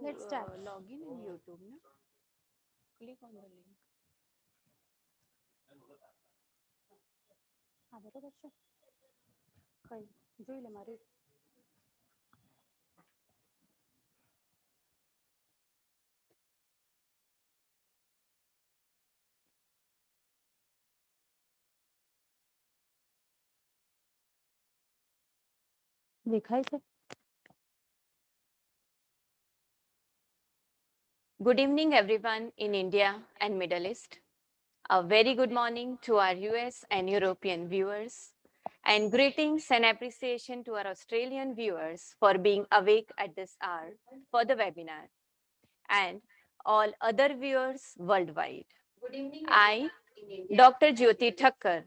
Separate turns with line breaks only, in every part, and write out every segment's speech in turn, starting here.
Let's start.
Log in YouTube, na? Click on the link.
હા બરોબર છે કઈ જોઈ લે મારી દેખાય છે.
Good evening, everyone in India and Middle East. A very good morning to our US and European viewers, and greetings and appreciation to our Australian viewers for being awake at this hour for the webinar, and all other viewers worldwide. Good evening, I, Dr. Jyoti Thakkar,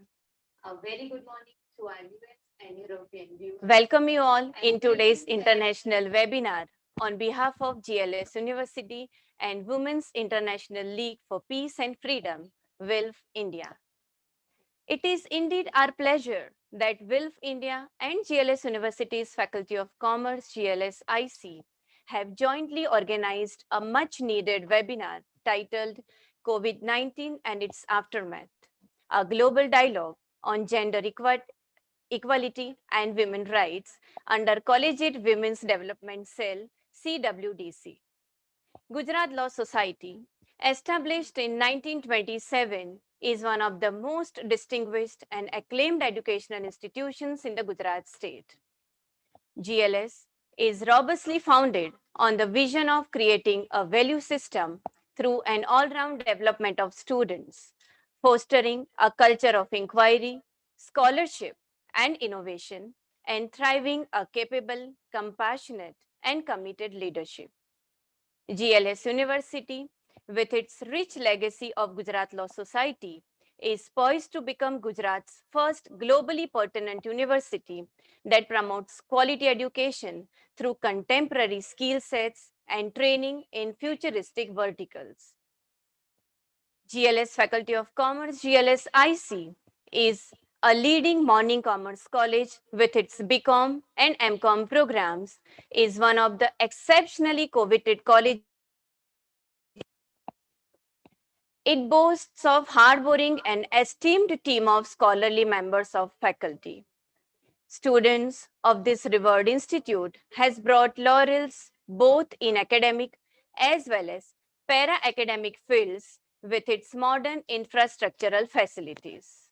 a very good morning to our US and European viewers. Welcome you all in today's international webinar on behalf of GLS University and Women's International League for Peace and Freedom, WILF India. It is indeed our pleasure that WILF India and GLS University's Faculty of Commerce, GLS IC, have jointly organized a much needed webinar titled COVID-19 and its Aftermath, a global dialogue on gender equality and women rights under Collegiate Women's Development Cell, CWDC. Gujarat Law Society, established in 1927, is one of the most distinguished and acclaimed educational institutions in the Gujarat state. GLS is robustly founded on the vision of creating a value system through an all-round development of students, fostering a culture of inquiry, scholarship, and innovation, and thriving a capable, compassionate, and committed leadership. GLS University, with its rich legacy of Gujarat Law Society, is poised to become Gujarat's first globally pertinent university that promotes quality education through contemporary skill sets and training in futuristic verticals. GLS Faculty of Commerce, GLS IC, is a leading morning commerce college with its BCom and MCom programs, is one of the exceptionally coveted colleges. It boasts of hardworking and esteemed team of scholarly members of faculty. Students of this revered institute has brought laurels both in academic as well as para-academic fields with its modern infrastructural facilities.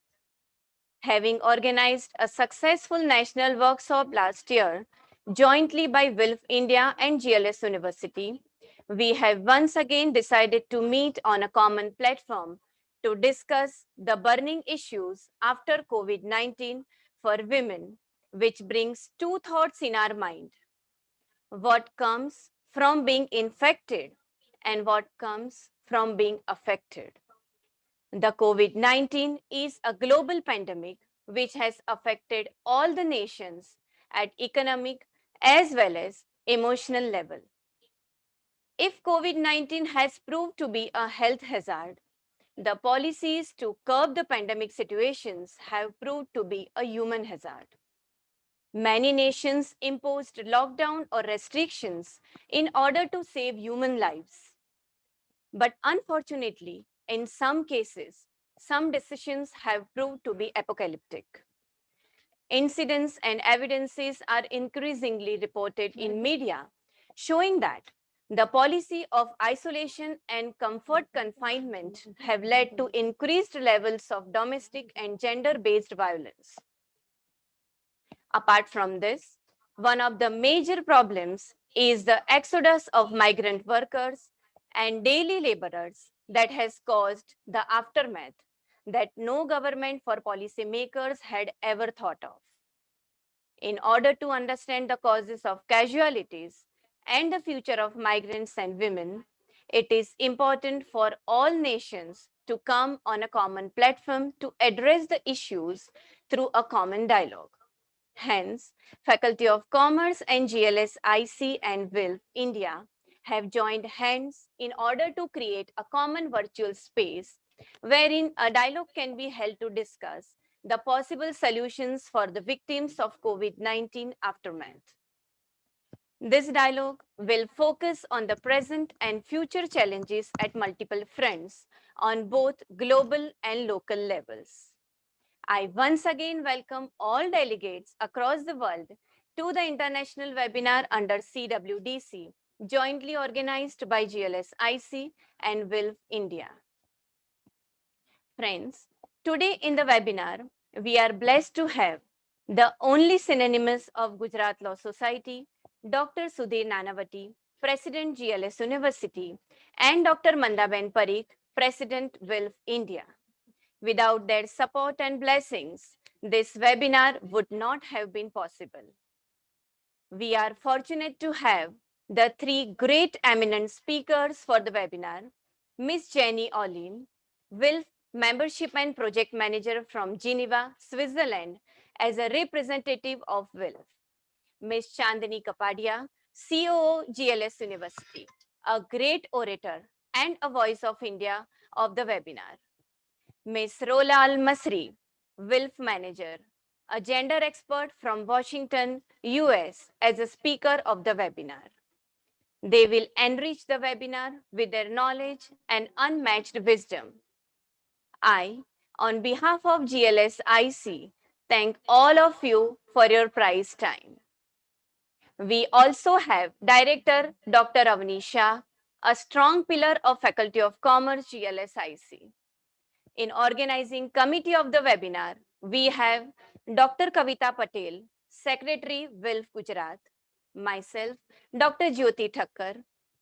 Having organized a successful national workshop last year, jointly by WILF India and GLS University, we have once again decided to meet on a common platform to discuss the burning issues after COVID-19 for women, which brings two thoughts in our mind. What comes from being infected and what comes from being affected. The COVID-19 is a global pandemic which has affected all the nations at economic as well as emotional level. If COVID-19 has proved to be a health hazard, the policies to curb the pandemic situations have proved to be a human hazard. Many nations imposed lockdown or restrictions in order to save human lives. But unfortunately, in some cases, some decisions have proved to be apocalyptic. Incidents and evidences are increasingly reported in media, showing that the policy of isolation and comfort confinement have led to increased levels of domestic and gender-based violence. Apart from this, one of the major problems is the exodus of migrant workers and daily laborers that has caused the aftermath that no government or policymakers had ever thought of. In order to understand the causes of casualties and the future of migrants and women, it is important for all nations to come on a common platform to address the issues through a common dialogue. Hence, Faculty of Commerce and GLS IC and WILF India have joined hands in order to create a common virtual space wherein a dialogue can be held to discuss the possible solutions for the victims of COVID-19 aftermath. This dialogue will focus on the present and future challenges at multiple fronts on both global and local levels. I once again welcome all delegates across the world to the international webinar under CWDC, jointly organized by GLS IC and WILF India. Friends, today in the webinar, we are blessed to have the only synonymous of Gujarat Law Society, Dr. Sudhir Nanavati, President GLS University, and Dr. Mandaben Parikh, President WILF India. Without their support and blessings, this webinar would not have been possible. We are fortunate to have the three great eminent speakers for the webinar, Ms. Jenny Olin, WILF Membership and Project Manager from Geneva, Switzerland, as a representative of WILF, Ms. Chandani Kapadia, COO GLS University, a great orator and a voice of India of the webinar, Ms. Rola Al Masri, WILF Manager, a gender expert from Washington, US, as a speaker of the webinar. They will enrich the webinar with their knowledge and unmatched wisdom. I, on behalf of GLS IC, thank all of you for your prize time. We also have Director Dr. Avani Shah, a strong pillar of Faculty of Commerce, GLS IC. In organizing committee of the webinar, we have Dr. Kavita Patel, Secretary, WILF Gujarat, myself, Dr. Jyoti Thakkar,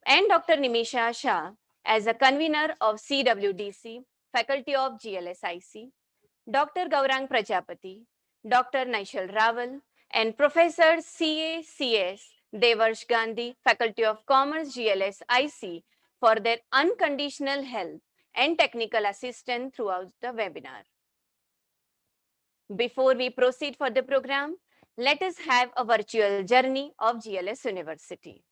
and Dr. Nimisha Shah as a convener of CWDC, Faculty of GLSIC, Dr. Gaurang Prajapati, Dr. Naishal Rawal, and Professor CACS Devarsh Gandhi, Faculty of Commerce, GLS IC, for their unconditional help and technical assistance throughout the webinar. Before we proceed for the program, let us have a virtual journey of GLS University.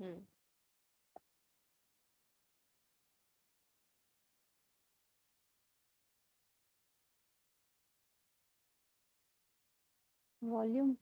Hmm. Volume.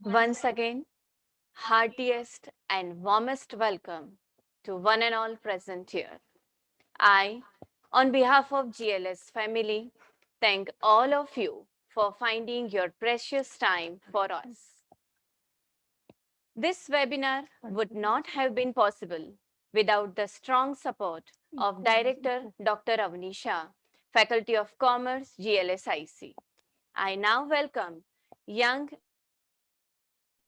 Once again, heartiest and warmest welcome to one and all present here. I, on behalf of GLS family, thank all of you for finding your precious time for us. This webinar would not have been possible without the strong support of Director Dr. Avnisha, Faculty of Commerce, GLSIC. I now welcome young,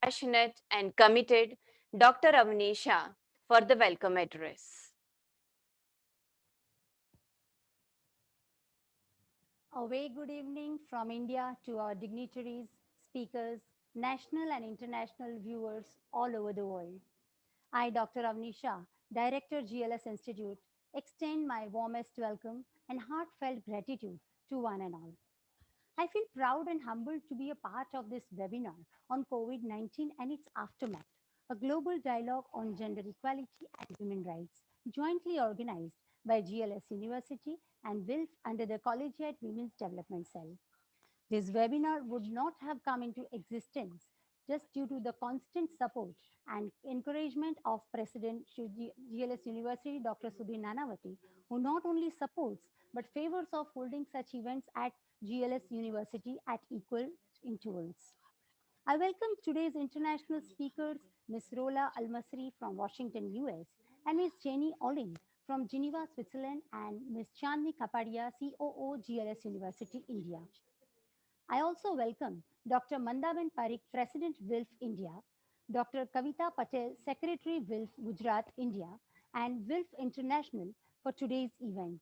passionate, and committed Dr. Avnisha for the welcome address.
A very good evening from India to our dignitaries, speakers, national and international viewers all over the world. I, Dr. Avnisha, Director GLS Institute, extend my warmest welcome and heartfelt gratitude to one and all. I feel proud and humbled to be a part of this webinar on COVID 19 and its aftermath, a global dialogue on gender equality and human rights, jointly organized by GLS University and built under the Collegiate Women's Development Cell. This webinar would not have come into existence just due to the constant support and encouragement of President GLS University, Dr. Sudhir Nanavati, who not only supports but favors of holding such events at GLS University at equal intervals. I welcome today's international speakers, Ms. Rola Almasri from Washington, US, and Ms. Jenny Olin from Geneva, Switzerland, and Ms. Chandni Kapadia, COO, GLS University, India. I also welcome Dr. Mandaben Parikh, President WILF India, Dr. Kavita Patel, Secretary WILF Gujarat, India, and WILF International for today's event.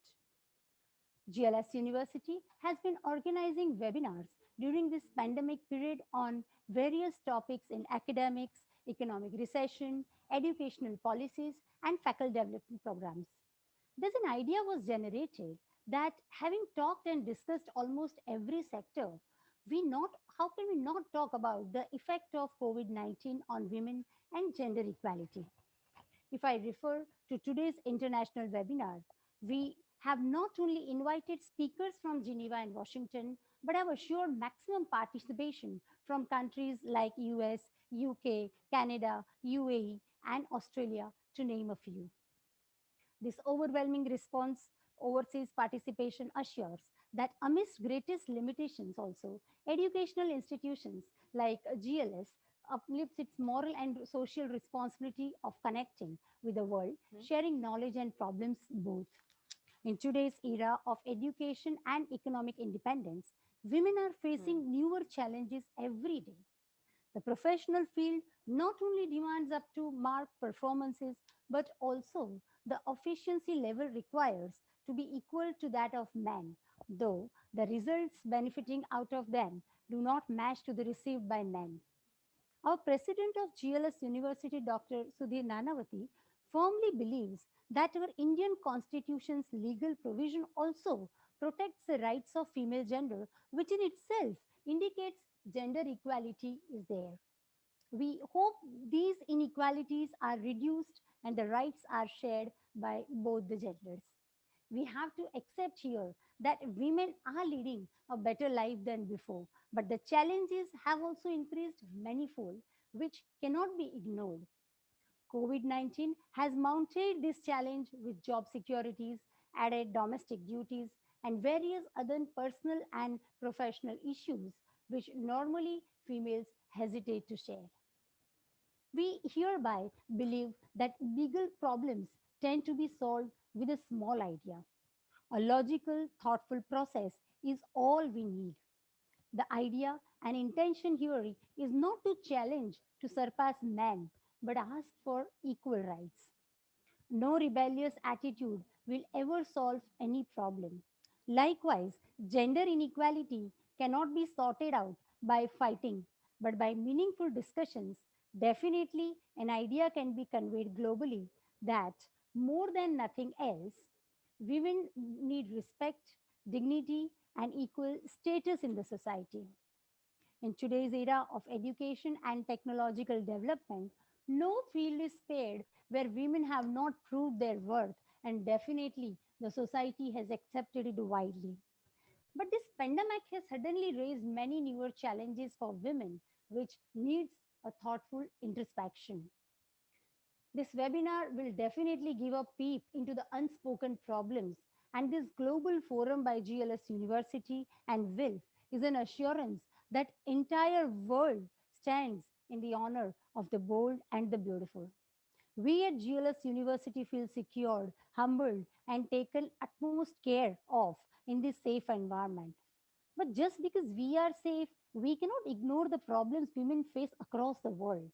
GLS University has been organizing webinars during this pandemic period on various topics in academics, economic recession, educational policies, and faculty development programs. Thus, an idea was generated that having talked and discussed almost every sector, how can we not talk about the effect of COVID 19 on women and gender equality? If I refer to today's international webinar, we have not only invited speakers from Geneva and Washington, but have assured maximum participation from countries like US, UK, Canada, UAE, and Australia, to name a few. This overwhelming response overseas participation assures that amidst greatest limitations also, educational institutions like GLS uplifts its moral and social responsibility of connecting with the world, sharing knowledge and problems both. In today's era of education and economic independence, women are facing newer challenges every day. The professional field not only demands up to mark performances, but also the efficiency level requires to be equal to that of men, though the results benefiting out of them do not match to the received by men. Our president of GLS University, Dr. Sudhir Nanavati, firmly believes that our Indian constitution's legal provision also protects the rights of female gender, which in itself indicates gender equality is there. We hope these inequalities are reduced and the rights are shared by both the genders. We have to accept here that women are leading a better life than before, but the challenges have also increased manifold, which cannot be ignored. COVID 19 has mounted this challenge with job securities, added domestic duties, and various other personal and professional issues which normally females hesitate to share. We hereby believe that legal problems tend to be solved with a small idea. A logical, thoughtful process is all we need. The idea and intention here is not to challenge, to surpass man, but ask for equal rights. No rebellious attitude will ever solve any problem. Likewise, gender inequality cannot be sorted out by fighting, but by meaningful discussions. Definitely, an idea can be conveyed globally that more than nothing else, women need respect, dignity, and equal status in the society. In today's era of education and technological development, no field is spared where women have not proved their worth, and definitely the society has accepted it widely. But this pandemic has suddenly raised many newer challenges for women, which needs a thoughtful introspection. This webinar will definitely give a peep into the unspoken problems, and this global forum by GLS University and WILF is an assurance that entire world stands in the honor of the bold and the beautiful. We at GLS University feel secured, humbled, and taken utmost care of in this safe environment. But just because we are safe, we cannot ignore the problems women face across the world.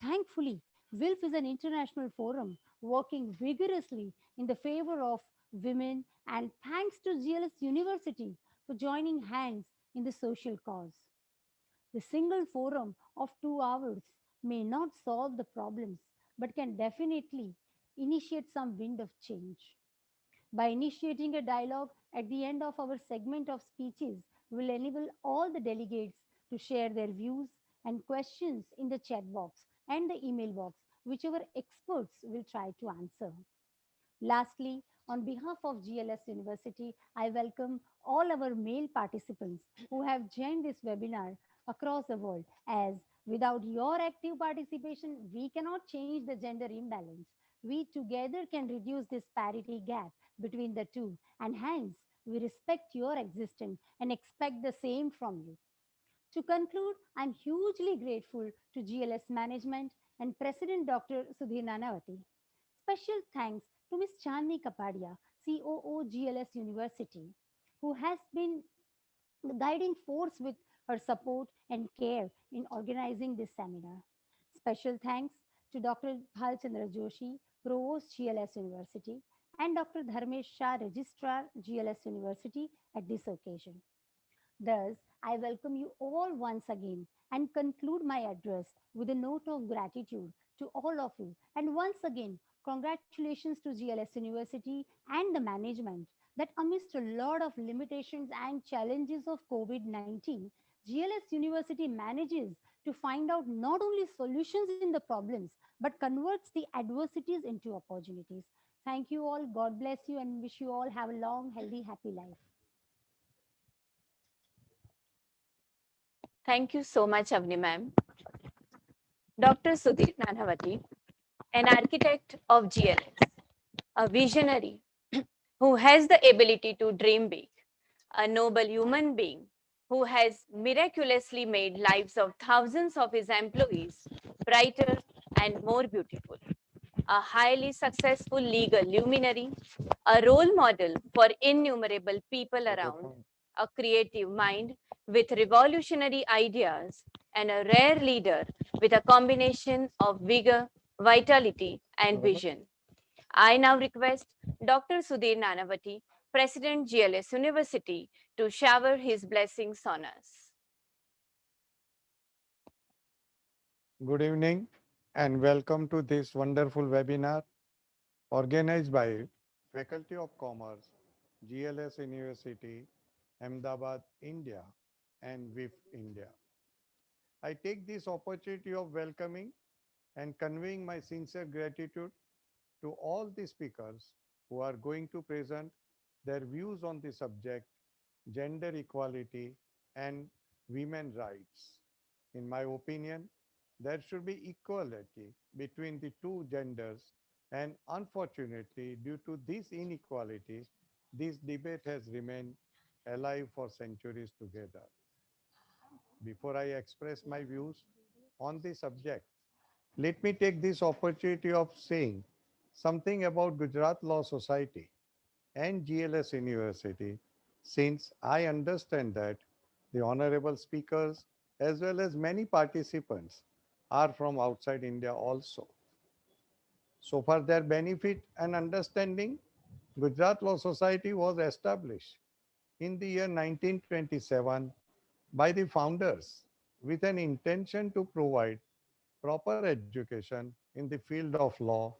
Thankfully, WILF is an international forum working vigorously in the favor of women, and thanks to GLS University for joining hands in the social cause. The single forum of 2 hours may not solve the problems, but can definitely initiate some wind of change. By initiating a dialogue at the end of our segment of speeches, will enable all the delegates to share their views and questions in the chat box and the email box, which our experts will try to answer. Lastly, on behalf of GLS University, I welcome all our male participants who have joined this webinar across the world, as without your active participation, we cannot change the gender imbalance. We together can reduce this parity gap between the two, and hence we respect your existence and expect the same from you. To conclude, I'm hugely grateful to GLS management and President Dr. Sudhir Nanavati. Special thanks to Ms. Chandni Kapadia, COO GLS University, who has been the guiding force with her support and care in organizing this seminar. Special thanks to Dr. Bhalchandra Joshi, Provost GLS University, and Dr. Dharmesh Shah, Registrar GLS University at this occasion. Thus, I welcome you all once again and conclude my address with a note of gratitude to all of you. And once again, congratulations to GLS University and the management that amidst a lot of limitations and challenges of COVID 19, GLS University manages to find out not only solutions in the problems, but converts the adversities into opportunities. Thank you all. God bless you and wish you all have a long, healthy, happy life.
Thank you so much, Avni ma'am. Dr. Sudhir Nanavati, an architect of GLS, a visionary who has the ability to dream big, a noble human being who has miraculously made lives of thousands of his employees brighter and more beautiful, a highly successful legal luminary, a role model for innumerable people around, a creative mind with revolutionary ideas, and a rare leader with a combination of vigor, vitality, and vision. I now request Dr. Sudhir Nanavati, President GLS University, to shower his blessings on us.
Good evening and welcome to this wonderful webinar organized by Faculty of Commerce, GLS University, Ahmedabad, India and WIF India. I take this opportunity of welcoming and conveying my sincere gratitude to all the speakers who are going to present their views on the subject gender equality and women rights. In my opinion, there should be equality between the two genders, and unfortunately, due to this inequality, this debate has remained alive for centuries together. Before I express my views on the subject, let me take this opportunity of saying something about Gujarat Law Society and GLS University, since I understand that the honorable speakers as well as many participants are from outside India also. So for their benefit and understanding, Gujarat Law Society was established in the year 1927 by the founders with an intention to provide proper education in the field of law,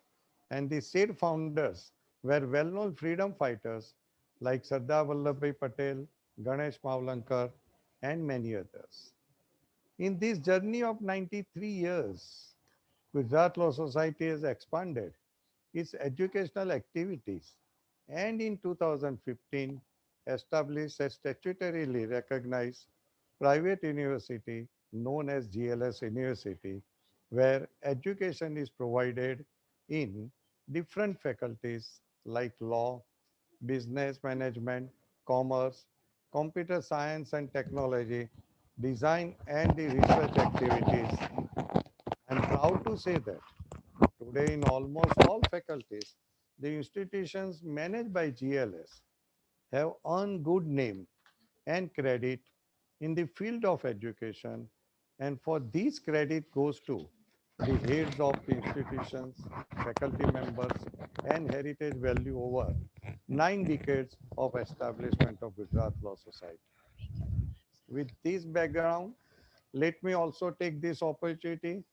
and the said founders were well-known freedom fighters like Sardar Vallabhbhai Patel, Ganesh Mavlankar, and many others. In this journey of 93 years, Gujarat Law Society has expanded its educational activities and in 2015 established a statutorily recognized private university known as GLS University, where education is provided in different faculties like law, business management, commerce, computer science and technology, design and the research activities. I'm proud to say that today, in almost all faculties, the institutions managed by GLS have earned good name and credit in the field of education, and for this credit goes to the heads of the institutions, faculty members, and heritage value over 9 decades of establishment of Gujarat Law Society. With this background, let me also take this opportunity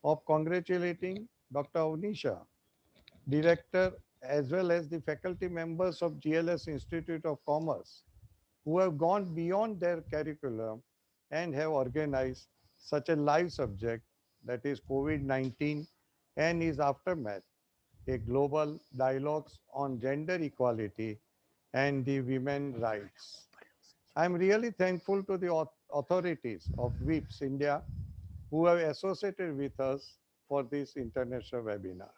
of congratulating Dr. Avnisha, director, as well as the faculty members of GLS Institute of Commerce, who have gone beyond their curriculum and have organized such a live subject, that is COVID-19 and its aftermath, a global dialogues on gender equality and the women rights. I'm really thankful to the authorities of WIPS India who have associated with us for this international webinar.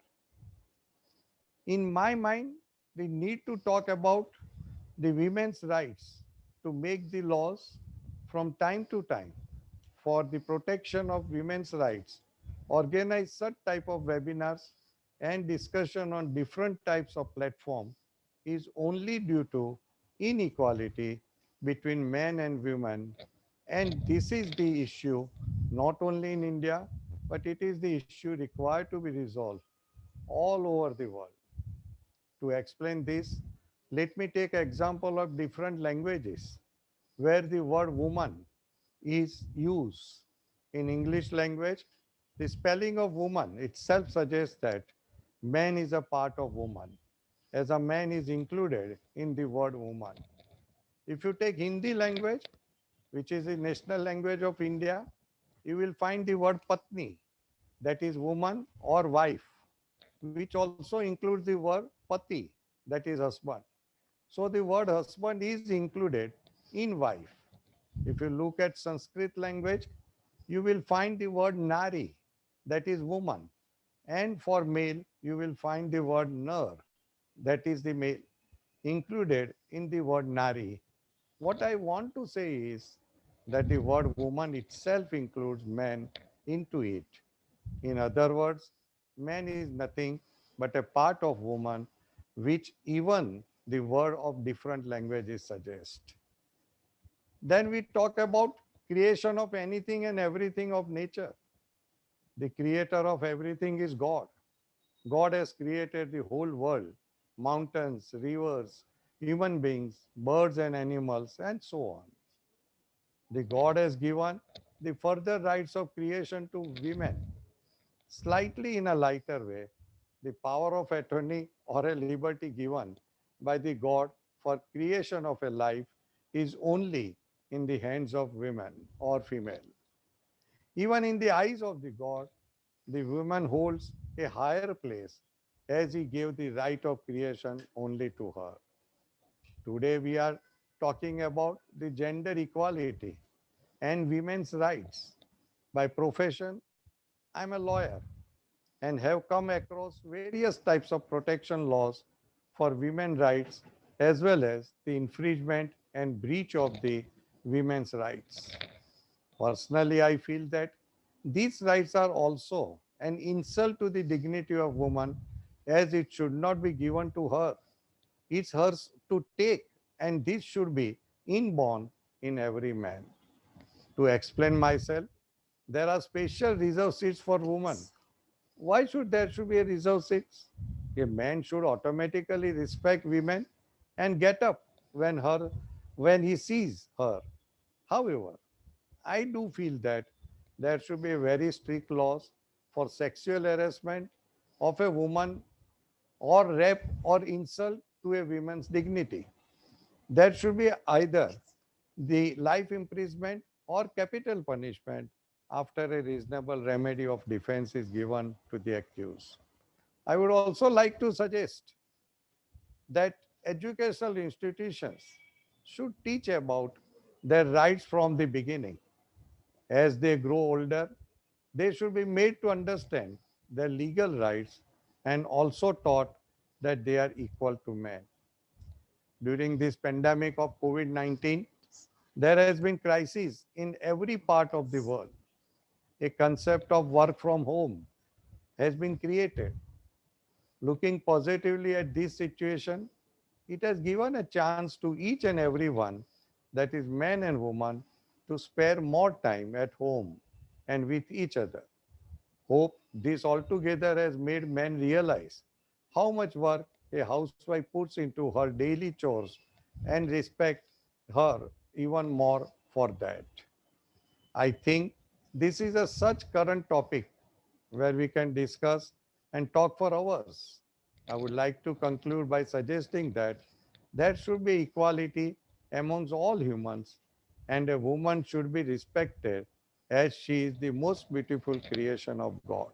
In my mind, we need to talk about the women's rights to make the laws from time to time for the protection of women's rights, organize such type of webinars and discussion on different types of platform is only due to inequality between men and women. And this is the issue not only in India, but it is the issue required to be resolved all over the world. To explain this, let me take example of different languages where the word woman is used. In English language, the spelling of woman itself suggests that man is a part of woman, as a man is included in the word woman. If you take Hindi language, which is the national language of India, you will find the word patni, that is woman or wife, which also includes the word pati, that is husband. So the word husband is included in wife. If you look at Sanskrit language, you will find the word nari, that is woman. And for male, you will find the word nar, that is the male, included in the word nari. What I want to say is that the word woman itself includes man into it. In other words, man is nothing but a part of woman, which even the word of different languages suggest. Then we talk about creation of anything and everything of nature. The creator of everything is God. God has created the whole world, mountains, rivers, human beings, birds and animals, and so on. The God has given the further rights of creation to women, slightly in a lighter way, the power of attorney or a liberty given by the God for creation of a life is only in the hands of women or female. Even in the eyes of the God, the woman holds a higher place as he gave the right of creation only to her. Today we are talking about the gender equality and women's rights. By profession, I'm a lawyer and have come across various types of protection laws for women rights as well as the infringement and breach of the women's rights. Personally, I feel that these rights are also an insult to the dignity of woman as it should not be given to her. It's hers to take, and this should be inborn in every man. To explain myself, there are special reserve seats for women. Why should there should be a reserve seats? A man should automatically respect women and get up when he sees her. However, I do feel that there should be very strict laws for sexual harassment of a woman or rape or insult to a woman's dignity. There should be either the life imprisonment or capital punishment after a reasonable remedy of defense is given to the accused. I would also like to suggest that educational institutions should teach about their rights from the beginning. As they grow older, they should be made to understand their legal rights and also taught that they are equal to men. During this pandemic of COVID-19, there has been crisis in every part of the world. A concept of work from home has been created. Looking positively at this situation, it has given a chance to each and every one, that is men and women, to spare more time at home and with each other. Hope this altogether has made men realize how much work a housewife puts into her daily chores and respect her even more for that. I think this is a such current topic where we can discuss and talk for hours. I would like to conclude by suggesting that there should be equality amongst all humans, and a woman should be respected as she is the most beautiful creation of God.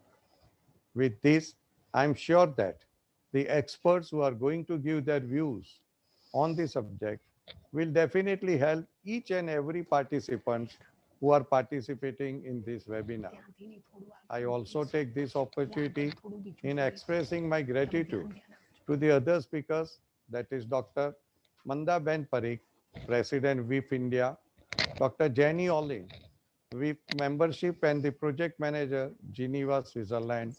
With this, I am sure that the experts who are going to give their views on the subject will definitely help each and every participant who are participating in this webinar. I also take this opportunity in expressing my gratitude to the other speakers, that is Dr. Manda Ben Parikh, President WIF India, Dr. Jenny Olin, WIF Membership and the Project Manager, Geneva, Switzerland,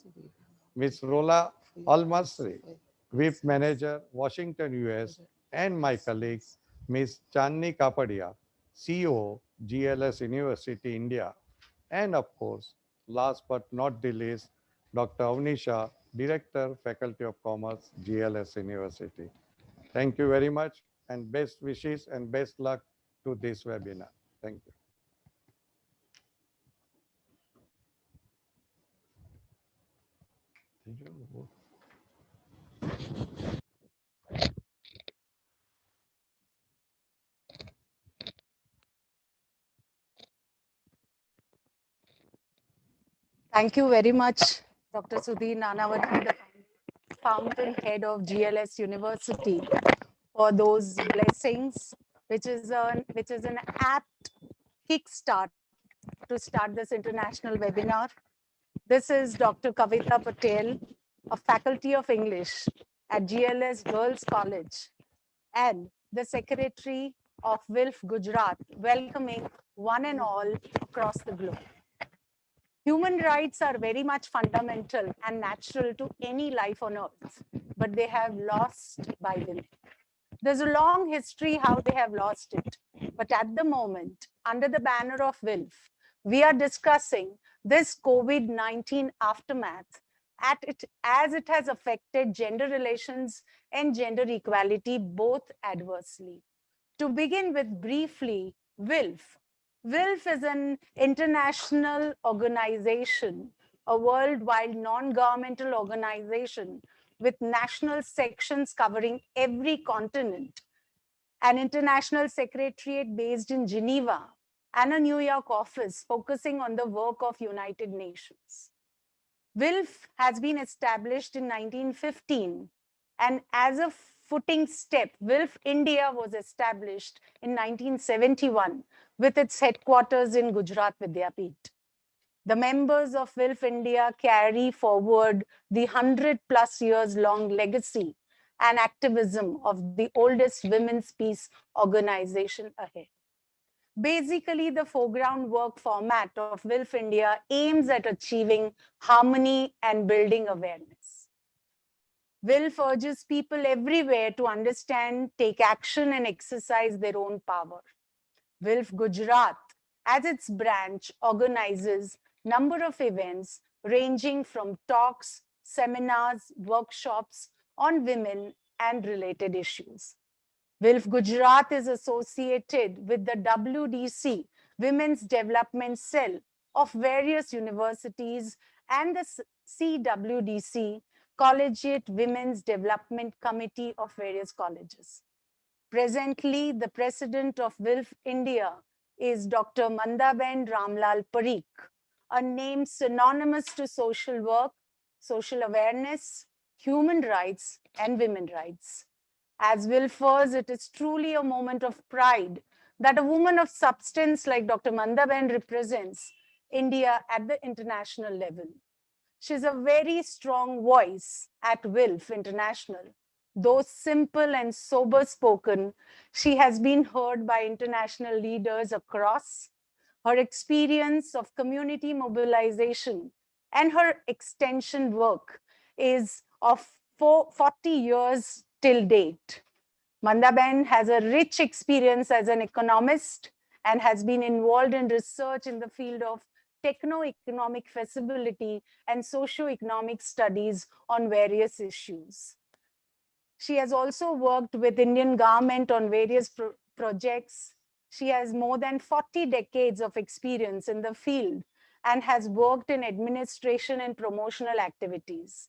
Ms. Rola Al-Masri, WIF Manager, Washington, US, and my colleague, Ms. Chandni Kapadia, CEO, GLS University, India, and of course, last but not the least, Dr. Avnisha, Director, Faculty of Commerce, GLS University. Thank you very much and best wishes and best luck to this webinar. Thank you.
Thank you very much, Dr. Sudhir Nanavati, the fountainhead of GLS University, for those blessings, which is an apt kickstart to start this international webinar. This is Dr. Kavita Patel, a faculty of English at GLS Girls College, and the secretary of WILF Gujarat, welcoming one and all across the globe. Human rights are very much fundamental and natural to any life on earth, but they have lost by women. There's a long history how they have lost it. But at the moment, under the banner of WILF, we are discussing this COVID-19 aftermath as it has affected gender relations and gender equality both adversely. To begin with briefly, WILF. WILF is an international organization, a worldwide non-governmental organization with national sections covering every continent, an international secretariat based in Geneva, and a New York office focusing on the work of United Nations. WILF has been established in 1915, and as a footing step, WILF India was established in 1971 with its headquarters in Gujarat Vidyapeeth. The members of WILF India carry forward the 100+ years long legacy and activism of the oldest women's peace organization ahead. Basically, the foreground work format of WILF India aims at achieving harmony and building awareness. WILF urges people everywhere to understand, take action, and exercise their own power. WILF Gujarat, as its branch, organizes number of events ranging from talks, seminars, workshops on women and related issues. WILF Gujarat is associated with the WDC, Women's Development Cell of various universities, and the CWDC, Collegiate Women's Development Committee of various colleges. Presently, the president of WILF India is Dr. Mandaben Ramlal Parikh, a name synonymous to social work, social awareness, human rights, and women rights. As WILFers, it is truly a moment of pride that a woman of substance like Dr. Mandaben represents India at the international level. She's a very strong voice at WILF International. Though simple and sober spoken, she has been heard by international leaders across. Her experience of community mobilization and her extension work is of 40 years till date. Mandaben has a rich experience as an economist and has been involved in research in the field of techno-economic feasibility and socio-economic studies on various issues. She has also worked with Indian government on various projects. She has more than 40 decades of experience in the field and has worked in administration and promotional activities.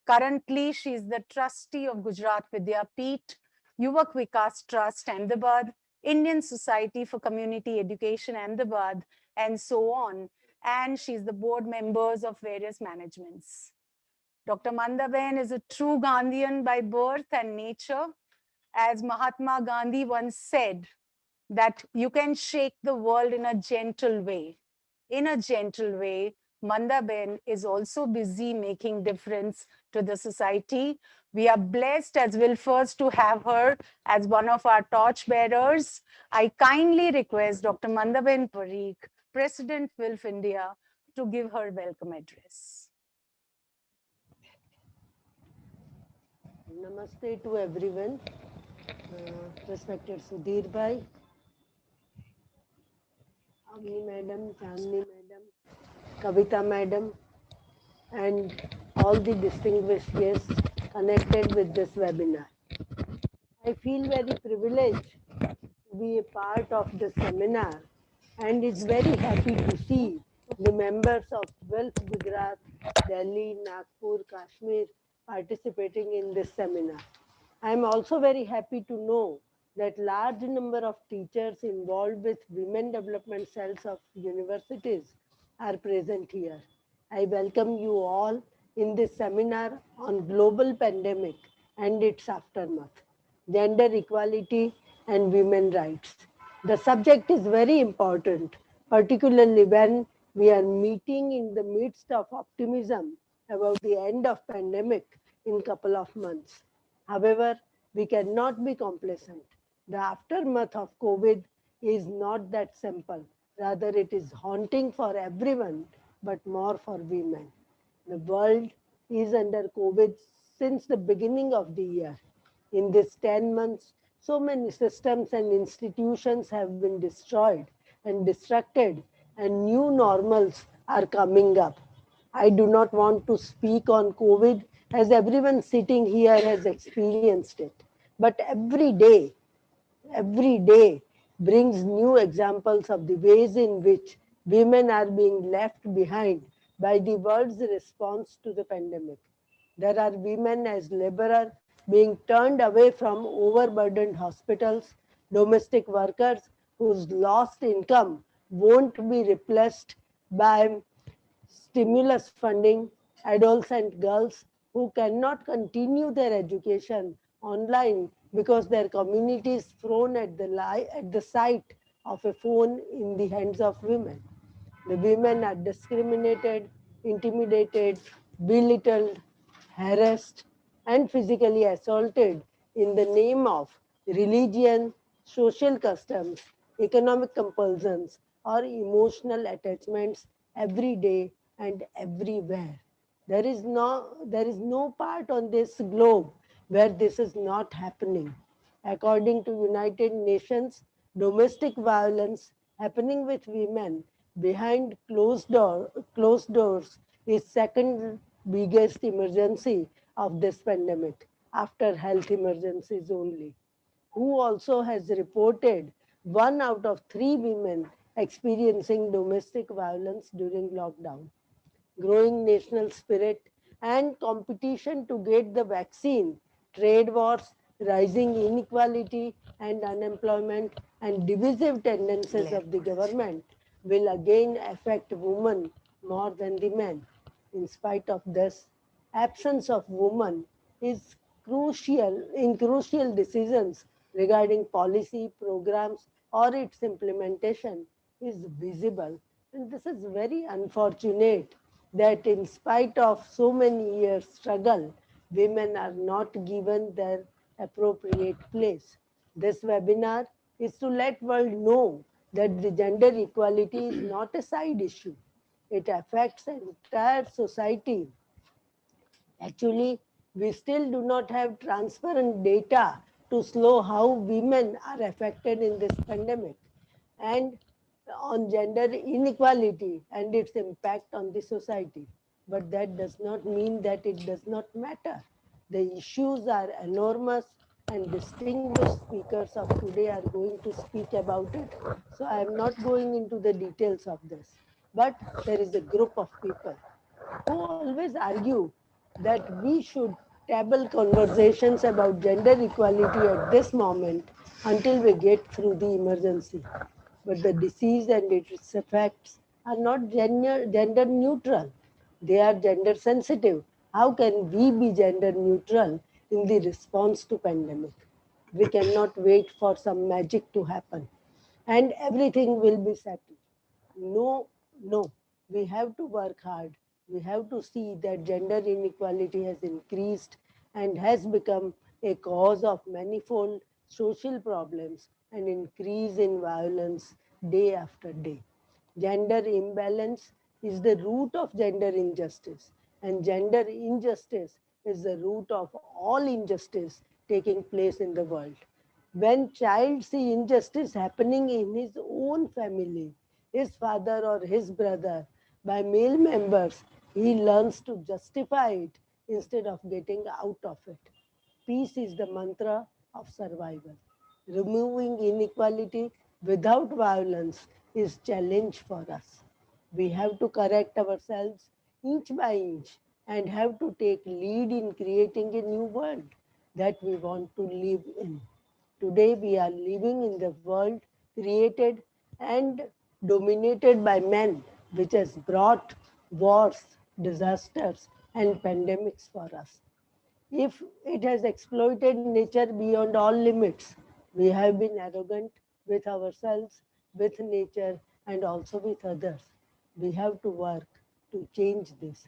Currently, she is the trustee of Gujarat Vidyapeeth, Yuvak Vikas Trust, Ahmedabad, Indian Society for Community Education, Ahmedabad, and so on. And she's the board members of various managements. Dr. Mandaben is a true Gandhian by birth and nature. As Mahatma Gandhi once said, that you can shake the world in a gentle way. In a gentle way, Mandaben is also busy making difference to the society. We are blessed as WILFers to have her as one of our torchbearers. I kindly request Dr. Mandaben Parikh, President WILF India, to give her welcome address.
Namaste to everyone, respected Sudhir Bhai, Avni Madam, Chandni Madam, Kavita Madam, and all the distinguished guests connected with this webinar. I feel very privileged to be a part of this seminar and is very happy to see the members of WILF Gujarat, Delhi, Nagpur, Kashmir participating in this seminar. I am also very happy to know that large number of teachers involved with women development cells of universities are present here. I welcome you all in this seminar on global pandemic and its aftermath, gender equality and women rights. The subject is very important, particularly when we are meeting in the midst of optimism about the end of pandemic in couple of months. However, we cannot be complacent. The aftermath of COVID is not that simple. Rather, it is haunting for everyone, but more for women. The world is under COVID since the beginning of the year. In these 10 months, so many systems and institutions have been destroyed and distracted, and new normals are coming up. I do not want to speak on COVID as everyone sitting here has experienced it. But every day brings new examples of the ways in which women are being left behind by the world's response to the pandemic. There are women as laborer being turned away from overburdened hospitals, domestic workers whose lost income won't be replaced by stimulus funding, adolescent girls who cannot continue their education online because their community is thrown at the sight of a phone in the hands of women. The women are discriminated, intimidated, belittled, harassed, and physically assaulted in the name of religion, social customs, economic compulsions, or emotional attachments every day and everywhere. There is no part on this globe where this is not happening. According to United Nations, domestic violence happening with women behind closed doors is second biggest emergency of this pandemic after health emergencies only, who also has reported 1 out of 3 women experiencing domestic violence during lockdown. Growing national spirit and competition to get the vaccine, trade wars, rising inequality and unemployment, and divisive tendencies of the government will again affect women more than the men. In spite of this, absence of women is crucial decisions regarding policy programs or its implementation is visible. And this is very unfortunate that in spite of so many years struggle, women are not given their appropriate place. This webinar is to let world know that the gender equality is not a side issue. It affects entire society. Actually, we still do not have transparent data to show how women are affected in this pandemic and on gender inequality and its impact on the society. But that does not mean that it does not matter. The issues are enormous, and distinguished speakers of today are going to speak about it. So I am not going into the details of this. But there is a group of people who always argue that we should table conversations about gender equality at this moment until we get through the emergency. But the disease and its effects are not gender neutral, they are gender sensitive. How can we be gender neutral in the response to pandemic? We cannot wait for some magic to happen and everything will be settled. No, no. We have to work hard. We have to see that gender inequality has increased and has become a cause of manifold social problems and increase in violence day after day. Gender imbalance is the root of gender injustice, and gender injustice is the root of all injustice taking place in the world. When child see injustice happening in his own family, his father or his brother, by male members, he learns to justify it instead of getting out of it. Peace is the mantra of survival. Removing inequality without violence is challenge for us. We have to correct ourselves inch by inch and have to take lead in creating a new world that we want to live in. Today we are living in the world created and dominated by men, which has brought wars, disasters, and pandemics for us. If it has exploited nature beyond all limits, we have been arrogant with ourselves, with nature, and also with others. We have to work to change this.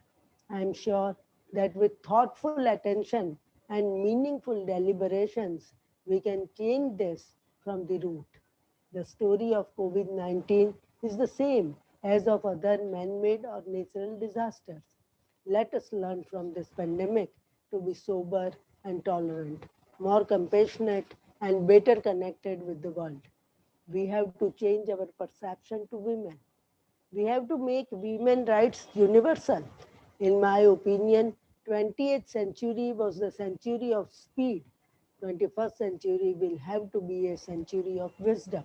I am sure that with thoughtful attention and meaningful deliberations, we can change this from the root. The story of COVID 19 is the same as of other man made or natural disasters. Let us learn from this pandemic to be sober and tolerant, more compassionate, and better connected with the world. We have to change our perception to women. We have to make women rights universal. In my opinion, 20th century was the century of speed. 21st century will have to be a century of wisdom.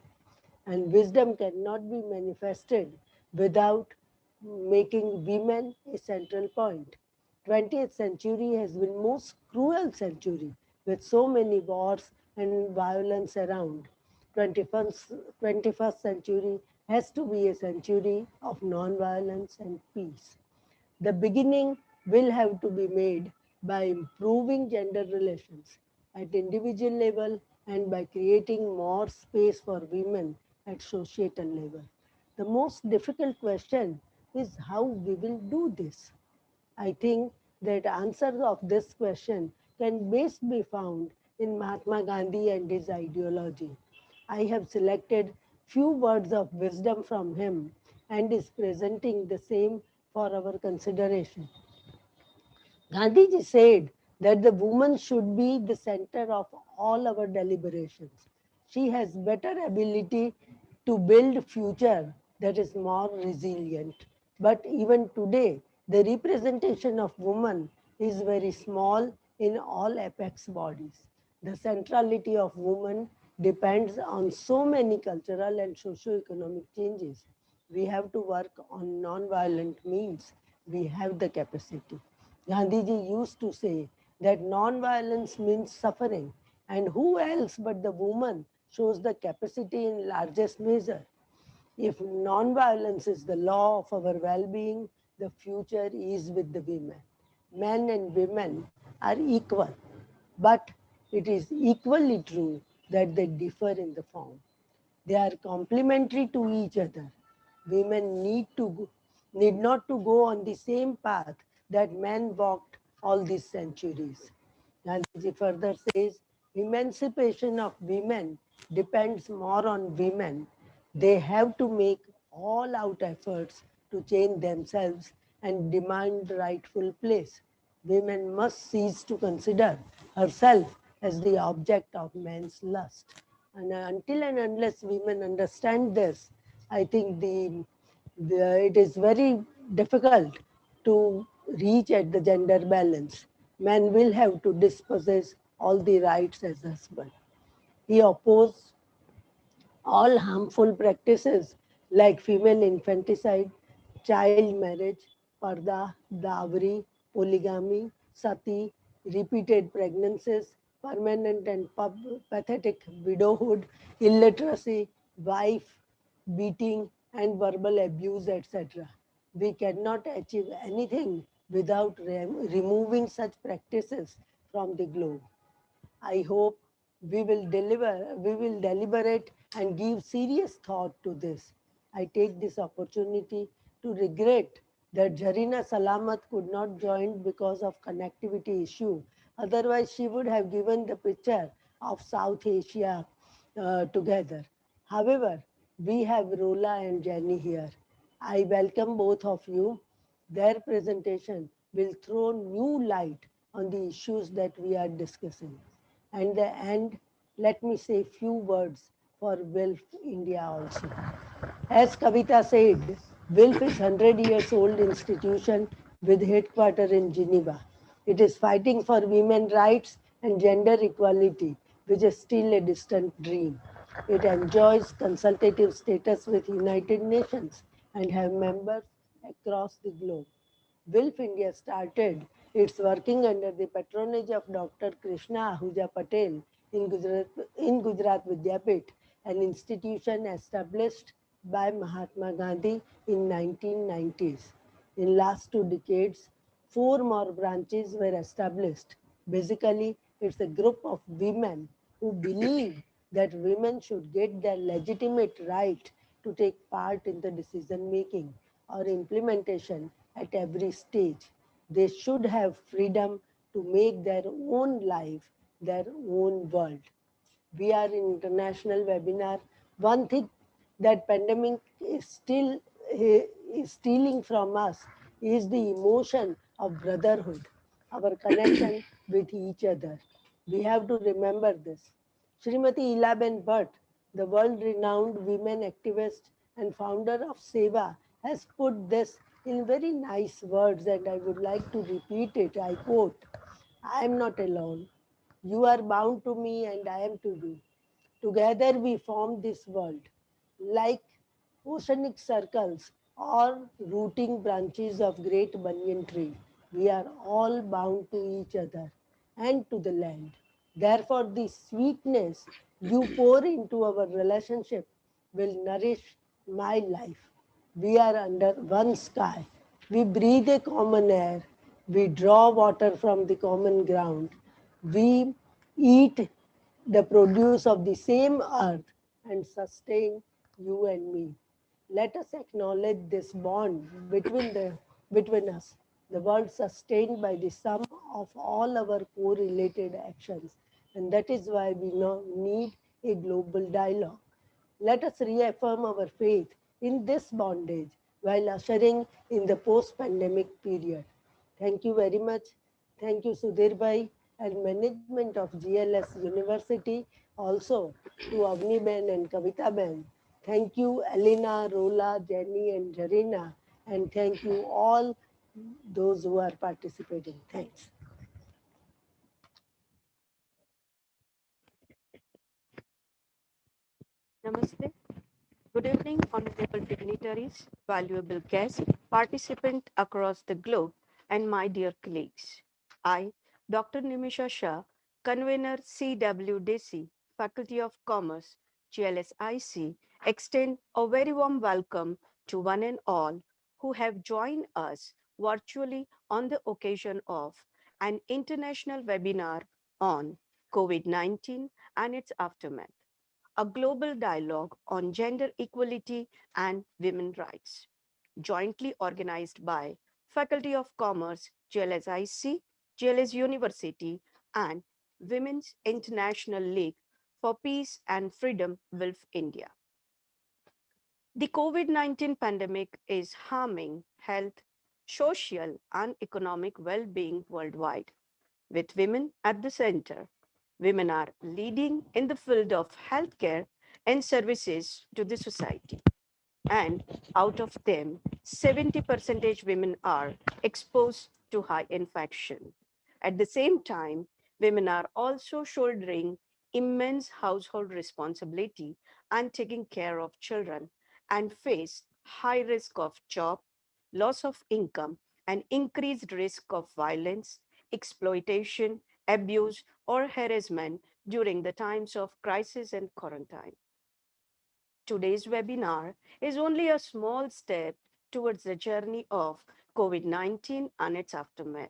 And wisdom cannot be manifested without making women a central point. 20th century has been most cruel century with so many wars and violence around. 21st, 21st century has to be a century of non-violence and peace. The beginning will have to be made by improving gender relations at individual level and by creating more space for women at societal level. The most difficult question is how we will do this. I think that answer of this question can best be found in Mahatma Gandhi and his ideology. I have selected few words of wisdom from him and is presenting the same for our consideration. Gandhiji said that the woman should be the center of all our deliberations. She has better ability to build future that is more resilient. But even today, the representation of women is very small in all apex bodies. The centrality of women depends on so many cultural and socio-economic changes. We have to work on non-violent means. We have the capacity. Gandhiji used to say that non-violence means suffering, and who else but the woman shows the capacity in largest measure. If non-violence is the law of our well-being, the future is with the women. Men and women are equal, but it is equally true that they differ in the form. They are complementary to each other. Women need not to go on the same path that men walked all these centuries. Gandhiji further says, emancipation of women depends more on women. They have to make all out efforts to change themselves and demand rightful place. Women must cease to consider herself as the object of man's lust. And until and unless women understand this, I think it is very difficult to reach at the gender balance. Men will have to dispossess all the rights as husband. He opposed all harmful practices like female infanticide, child marriage, parda, dowry, polygamy, sati, repeated pregnancies, permanent and pathetic widowhood, illiteracy, wife beating, and verbal abuse, etc. We cannot achieve anything without removing such practices from the globe. I hope we will deliberate and give serious thought to this. I take this opportunity to regret that Jarina Salamat could not join because of connectivity issue. Otherwise, she would have given the picture of South Asia together. However, we have Rola and Jenny here. I welcome both of you. Their presentation will throw new light on the issues that we are discussing. And the end, let me say few words for WILF India also. As Kavita said, WILF is 100 years old institution with headquarters in Geneva. It is fighting for women rights and gender equality, which is still a distant dream. It enjoys consultative status with United Nations and have members across the globe. WILF India started its working under the patronage of Dr. Krishna Ahuja Patel in Gujarat Vidyapit, an institution established by Mahatma Gandhi in 1990s. In last 2 decades, four more branches were established. Basically, it's a group of women who believe that women should get their legitimate right to take part in the decision making or implementation at every stage. They should have freedom to make their own life, their own world. We are in international webinar. One thing that pandemic is stealing from us is the emotion of brotherhood, our connection with each other. We have to remember this. Srimati Ilaben Bhatt, the world-renowned women activist and founder of Seva, has put this in very nice words, and I would like to repeat it. I quote, I am not alone. You are bound to me, and I am to you. Together we form this world. Like oceanic circles or rooting branches of great banyan tree, we are all bound to each other and to the land. Therefore, the sweetness you pour into our relationship will nourish my life. We are under one sky. We breathe a common air. We draw water from the common ground. We eat the produce of the same earth and sustain you and me. Let us acknowledge this bond between us, the world sustained by the sum of all our correlated actions. And that is why we now need a global dialogue. Let us reaffirm our faith in this bondage while ushering in the post-pandemic period. Thank you very much. Thank you, Sudhir Bhai and management of GLS University, also to Avni Ben and Kavita Ben. Thank you, Elena, Rola, Jenny, and Jarina. And thank you all those who are participating. Thanks.
Namaste. Good evening, honorable dignitaries, valuable guests, participants across the globe, and my dear colleagues. I, Dr. Nimisha Shah, convener CWDC, Faculty of Commerce, GLSIC, extend a very warm welcome to one and all who have joined us virtually on the occasion of an international webinar on COVID-19 and its aftermath, a global dialogue on gender equality and women's rights, jointly organized by Faculty of Commerce, GLSIC, GLS University, and Women's International League for Peace and Freedom, WILF India. The COVID-19 pandemic is harming health, social, and economic well-being worldwide, with women at the center. Women are leading in the field of healthcare and services to the society. And out of them, 70% women are exposed to high infection. At the same time, women are also shouldering immense household responsibility and taking care of children and face high risk of job, loss of income, and increased risk of violence, exploitation, abuse, or harassment during the times of crisis and quarantine. Today's webinar is only a small step towards the journey of COVID-19 and its aftermath.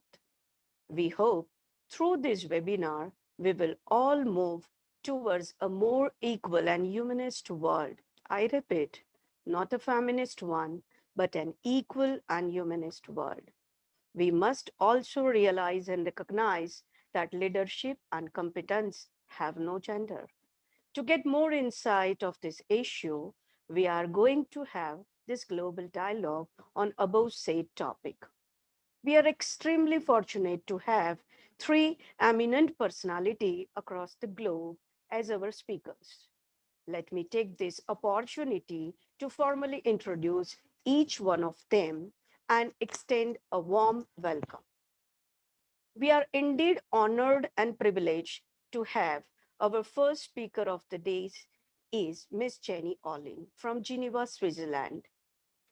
We hope through this webinar, we will all move towards a more equal and humanist world. I repeat, not a feminist one, but an equal and humanist world. We must also realize and recognize that leadership and competence have no gender. To get more insight of this issue, we are going to have this global dialogue on above said topic. We are extremely fortunate to have three eminent personalities across the globe as our speakers. Let me take this opportunity to formally introduce each one of them and extend a warm welcome. We are indeed honored and privileged to have our first speaker of the day is Miss Jenny Olin from Geneva, Switzerland.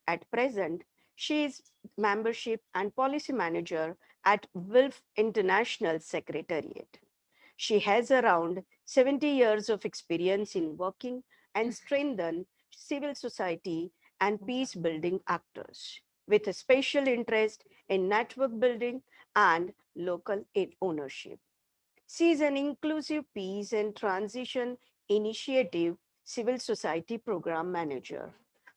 At present, she is membership and policy manager at WILF International Secretariat. She has around 70 years of experience in working and strengthen civil society and peace building actors with a special interest in network building and local ownership. She is an inclusive peace and transition initiative civil society program manager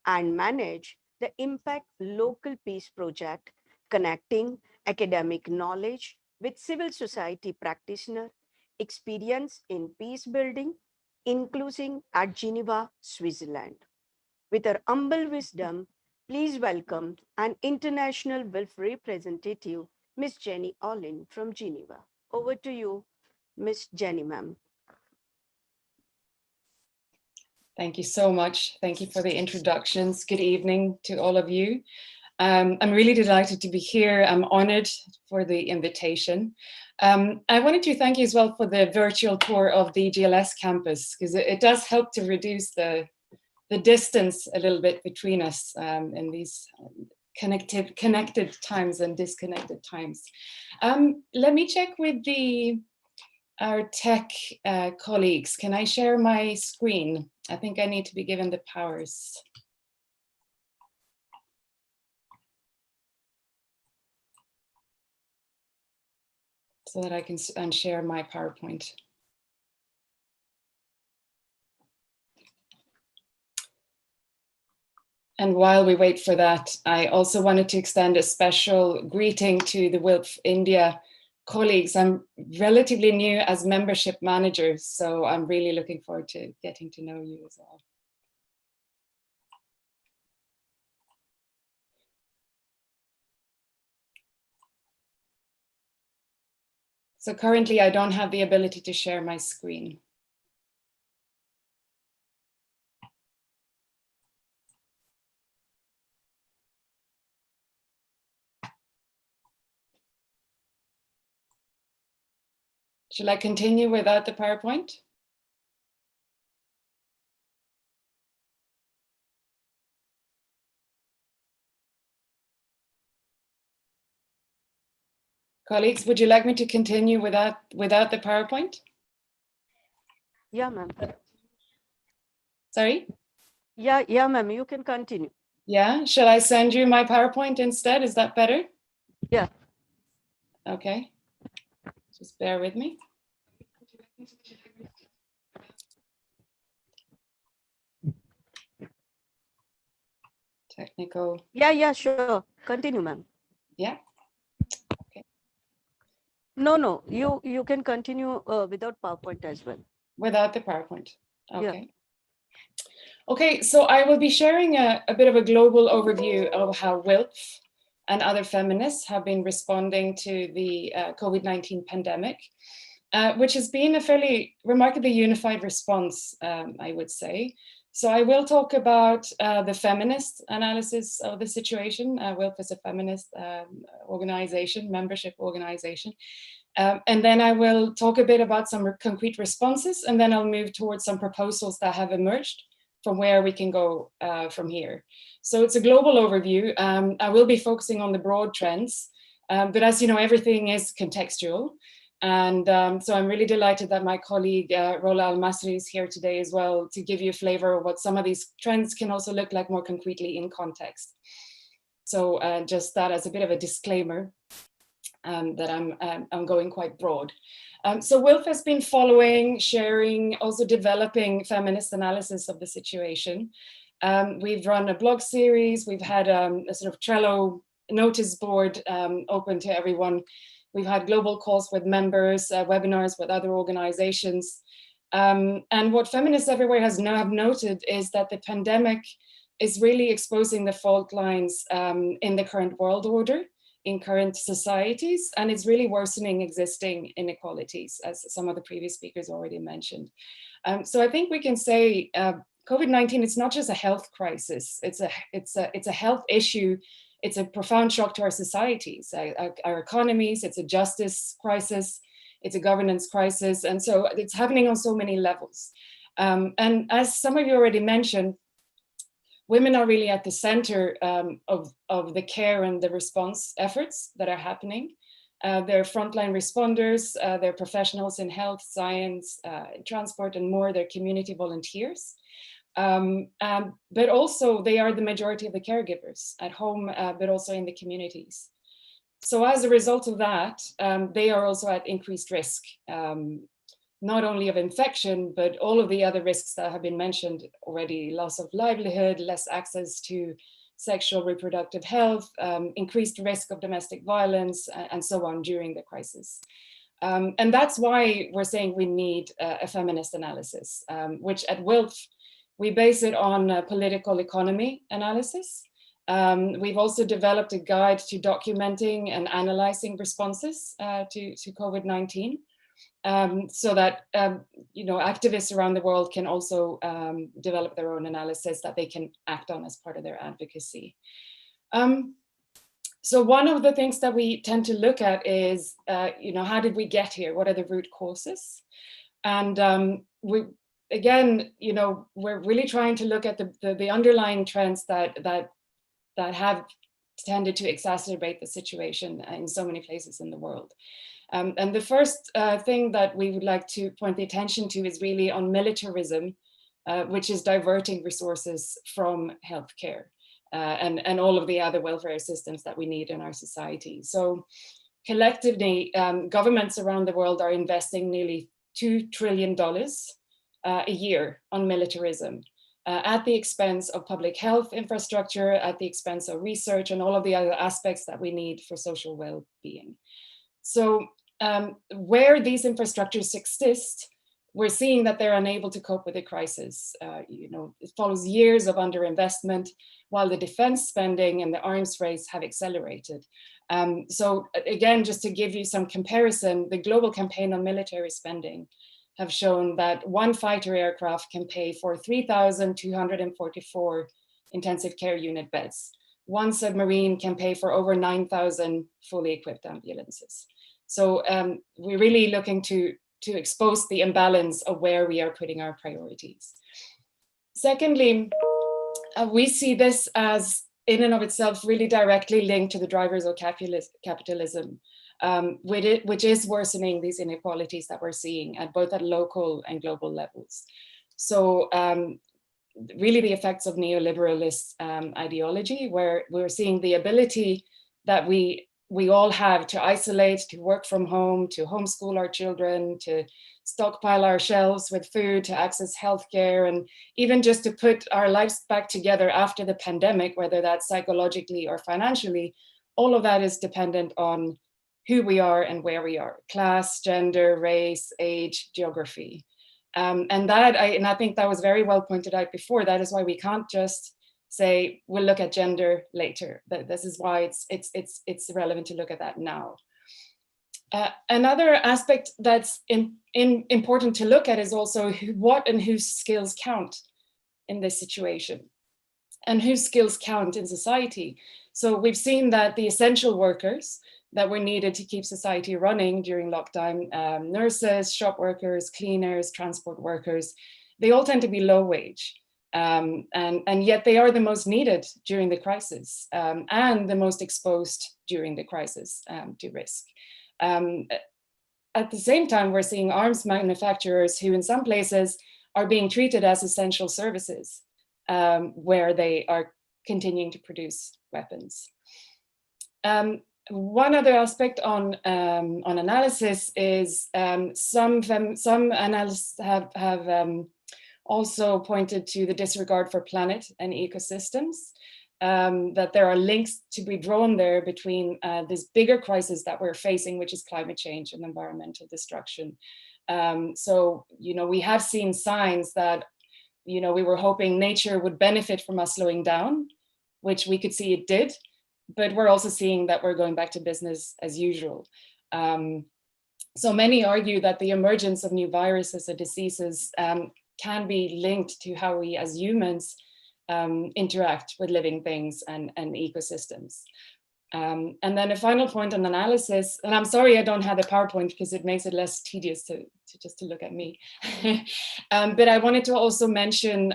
and manage the Impact Local Peace Project, connecting academic knowledge with civil society practitioner, experience in peace building, including at Geneva, Switzerland. With her humble wisdom, please welcome an international WILF representative, Miss Jenny Olin from Geneva. Over to you, Miss Jenny, ma'am.
Thank you so much. Thank you for the introductions. Good evening to all of you. I'm really delighted to be here. I'm honored for the invitation. I wanted to thank you as well for the virtual tour of the GLS campus, because it does help to reduce the distance a little bit between us in these connected times and disconnected times. Let me check with our tech colleagues. Can I share my screen? I think I need to be given the powers. So that I can share my PowerPoint. And while we wait for that, I also wanted to extend a special greeting to the WILF India colleagues. I'm relatively new as membership manager, so I'm really looking forward to getting to know you as well. So currently I don't have the ability to share my screen. Shall I continue without the PowerPoint? Colleagues, would you like me to continue without the PowerPoint?
Yeah, ma'am.
Sorry?
Yeah, ma'am, you can continue.
Yeah, shall I send you my PowerPoint instead? Is that better?
Yeah.
Okay, just bear with me. Technical.
Yeah, sure. Continue, ma'am.
Yeah. Okay.
No, you can continue without PowerPoint as well.
Without the PowerPoint. Okay.
Yeah.
Okay, so I will be sharing a bit of a global overview of how WILF and other feminists have been responding to the COVID-19 pandemic, which has been a fairly remarkably unified response, I would say. So I will talk about the feminist analysis of the situation. WILF is a feminist organization, membership organization. And then I will talk a bit about some concrete responses, and then I'll move towards some proposals that have emerged from where we can go from here. So it's a global overview. I will be focusing on the broad trends, but as you know, everything is contextual. And so I'm really delighted that my colleague Rola Al-Masri is here today as well to give you a flavor of what some of these trends can also look like more concretely in context. So just that as a bit of a disclaimer. That I'm going quite broad. So WILF has been following, sharing, also developing feminist analysis of the situation. We've run a blog series, we've had a sort of Trello notice board open to everyone. We've had global calls with members, webinars with other organizations. And what feminists everywhere have noted is that the pandemic is really exposing the fault lines in the current world order, in current societies, and it's really worsening existing inequalities, as some of the previous speakers already mentioned. So I think we can say COVID-19 is not just a health crisis, it's a health issue. It's a profound shock to our societies, our economies, it's a justice crisis, it's a governance crisis, and so it's happening on so many levels. And as some of you already mentioned, women are really at the center of the care and the response efforts that are happening. They're frontline responders, they're professionals in health, science, transport, and more. They're community volunteers. But also they are the majority of the caregivers at home, but also in the communities. So as a result of that, they are also at increased risk, not only of infection, but all of the other risks that have been mentioned already: loss of livelihood, less access to sexual reproductive health, increased risk of domestic violence, and so on during the crisis. And that's why we're saying we need a feminist analysis, which at WILF, we base it on political economy analysis. We've also developed a guide to documenting and analyzing responses to COVID-19. So that activists around the world can also develop their own analysis that they can act on as part of their advocacy. So one of the things that we tend to look at is, how did we get here? What are the root causes? And we're really trying to look at the underlying trends that have tended to exacerbate the situation in so many places in the world. And the first thing that we would like to point the attention to is really on militarism, which is diverting resources from healthcare and all of the other welfare systems that we need in our society. So collectively, governments around the world are investing nearly $2 trillion a year on militarism, at the expense of public health infrastructure, at the expense of research and all of the other aspects that we need for social well-being. So where these infrastructures exist, we're seeing that they're unable to cope with the crisis. It follows years of underinvestment, while the defense spending and the arms race have accelerated. So again, just to give you some comparison, the global campaign on military spending have shown that one fighter aircraft can pay for 3,244 intensive care unit beds. One submarine can pay for over 9,000 fully equipped ambulances. So we're really looking to expose the imbalance of where we are putting our priorities. Secondly, we see this as, in and of itself, really directly linked to the drivers of capitalism, which is worsening these inequalities that we're seeing at both local and global levels. So really the effects of neoliberalist ideology, where we're seeing the ability that we all have to isolate, to work from home, to homeschool our children, to stockpile our shelves with food, to access healthcare, and even just to put our lives back together after the pandemic, whether that's psychologically or financially. All of that is dependent on who we are and where we are: class, gender, race, age, geography. And I think that was very well pointed out before. That is why we can't just say we'll look at gender later. This is why it's relevant to look at that now. Another aspect that's important to look at is also what and whose skills count in this situation, and whose skills count in society. So we've seen that the essential workers that were needed to keep society running during lockdown, nurses, shop workers, cleaners, transport workers, they all tend to be low wage. And yet they are the most needed during the crisis, and the most exposed during the crisis to risk. At the same time, we're seeing arms manufacturers who in some places are being treated as essential services, where they are continuing to produce weapons. One other aspect on analysis is some analysts have also pointed to the disregard for planet and ecosystems, that there are links to be drawn there between this bigger crisis that we're facing, which is climate change and environmental destruction. So, we have seen signs that, we were hoping nature would benefit from us slowing down, which we could see it did, but we're also seeing that we're going back to business as usual. So many argue that the emergence of new viruses or diseases can be linked to how we as humans interact with living things and ecosystems. And then a final point on analysis, and I'm sorry I don't have the PowerPoint because it makes it less tedious to just to look at me. But I wanted to also mention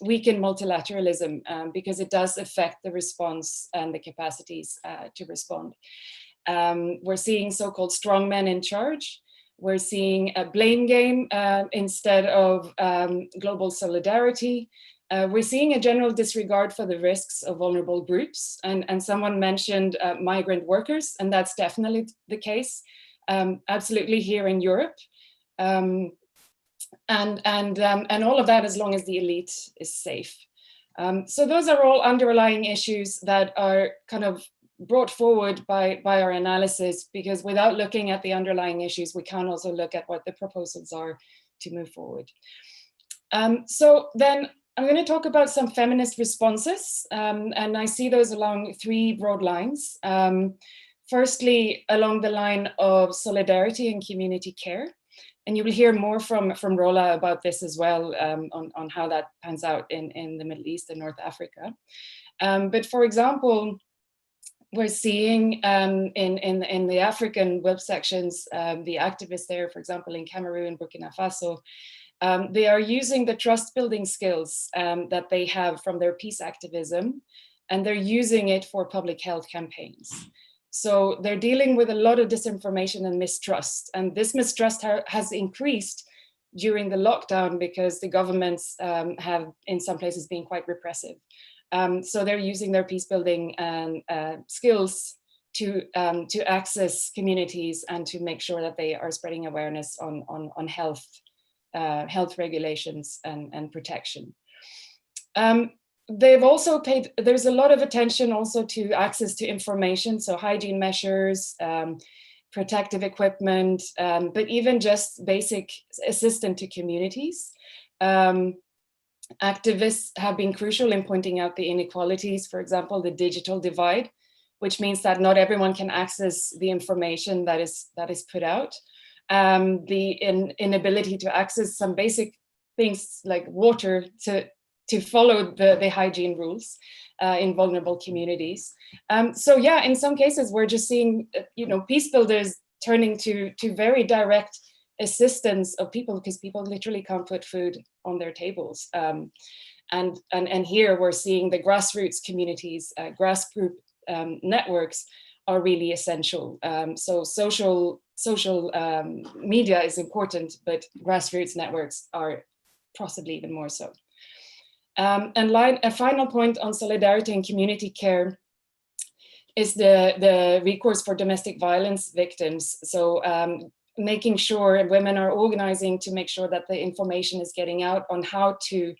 weakened multilateralism, because it does affect the response and the capacities to respond. We're seeing so-called strongmen in charge. We're seeing a blame game instead of global solidarity. We're seeing a general disregard for the risks of vulnerable groups. And someone mentioned migrant workers, and that's definitely the case, absolutely here in Europe. And all of that as long as the elite is safe. So those are all underlying issues that are kind of brought forward by our analysis, because without looking at the underlying issues, we can also look at what the proposals are to move forward. So then I'm going to talk about some feminist responses, and I see those along three broad lines. Firstly, along the line of solidarity and community care. And you will hear more from Rola about this as well, on how that pans out in the Middle East and North Africa. But for example, we're seeing in the African web sections, the activists there, for example, in Cameroon, Burkina Faso, they are using the trust building skills that they have from their peace activism, and they're using it for public health campaigns. So they're dealing with a lot of disinformation and mistrust, and this mistrust has increased during the lockdown because the governments have in some places been quite repressive. So they're using their peace building skills to access communities and to make sure that they are spreading awareness on health, health regulations and protection. They've also there's a lot of attention also to access to information, so hygiene measures, protective equipment, but even just basic assistance to communities. Activists have been crucial in pointing out the inequalities, for example, the digital divide, which means that not everyone can access the information that is put out. The inability to access some basic things like water to follow the hygiene rules in vulnerable communities. So yeah, in some cases, we're just seeing peace builders turning to very direct assistance of people, because people literally can't put food on their tables. And here we're seeing the grassroots communities, grassroots networks are really essential. So social media is important, but grassroots networks are possibly even more so. And a final point on solidarity and community care is the recourse for domestic violence victims. So making sure women are organizing to make sure that the information is getting out on how to,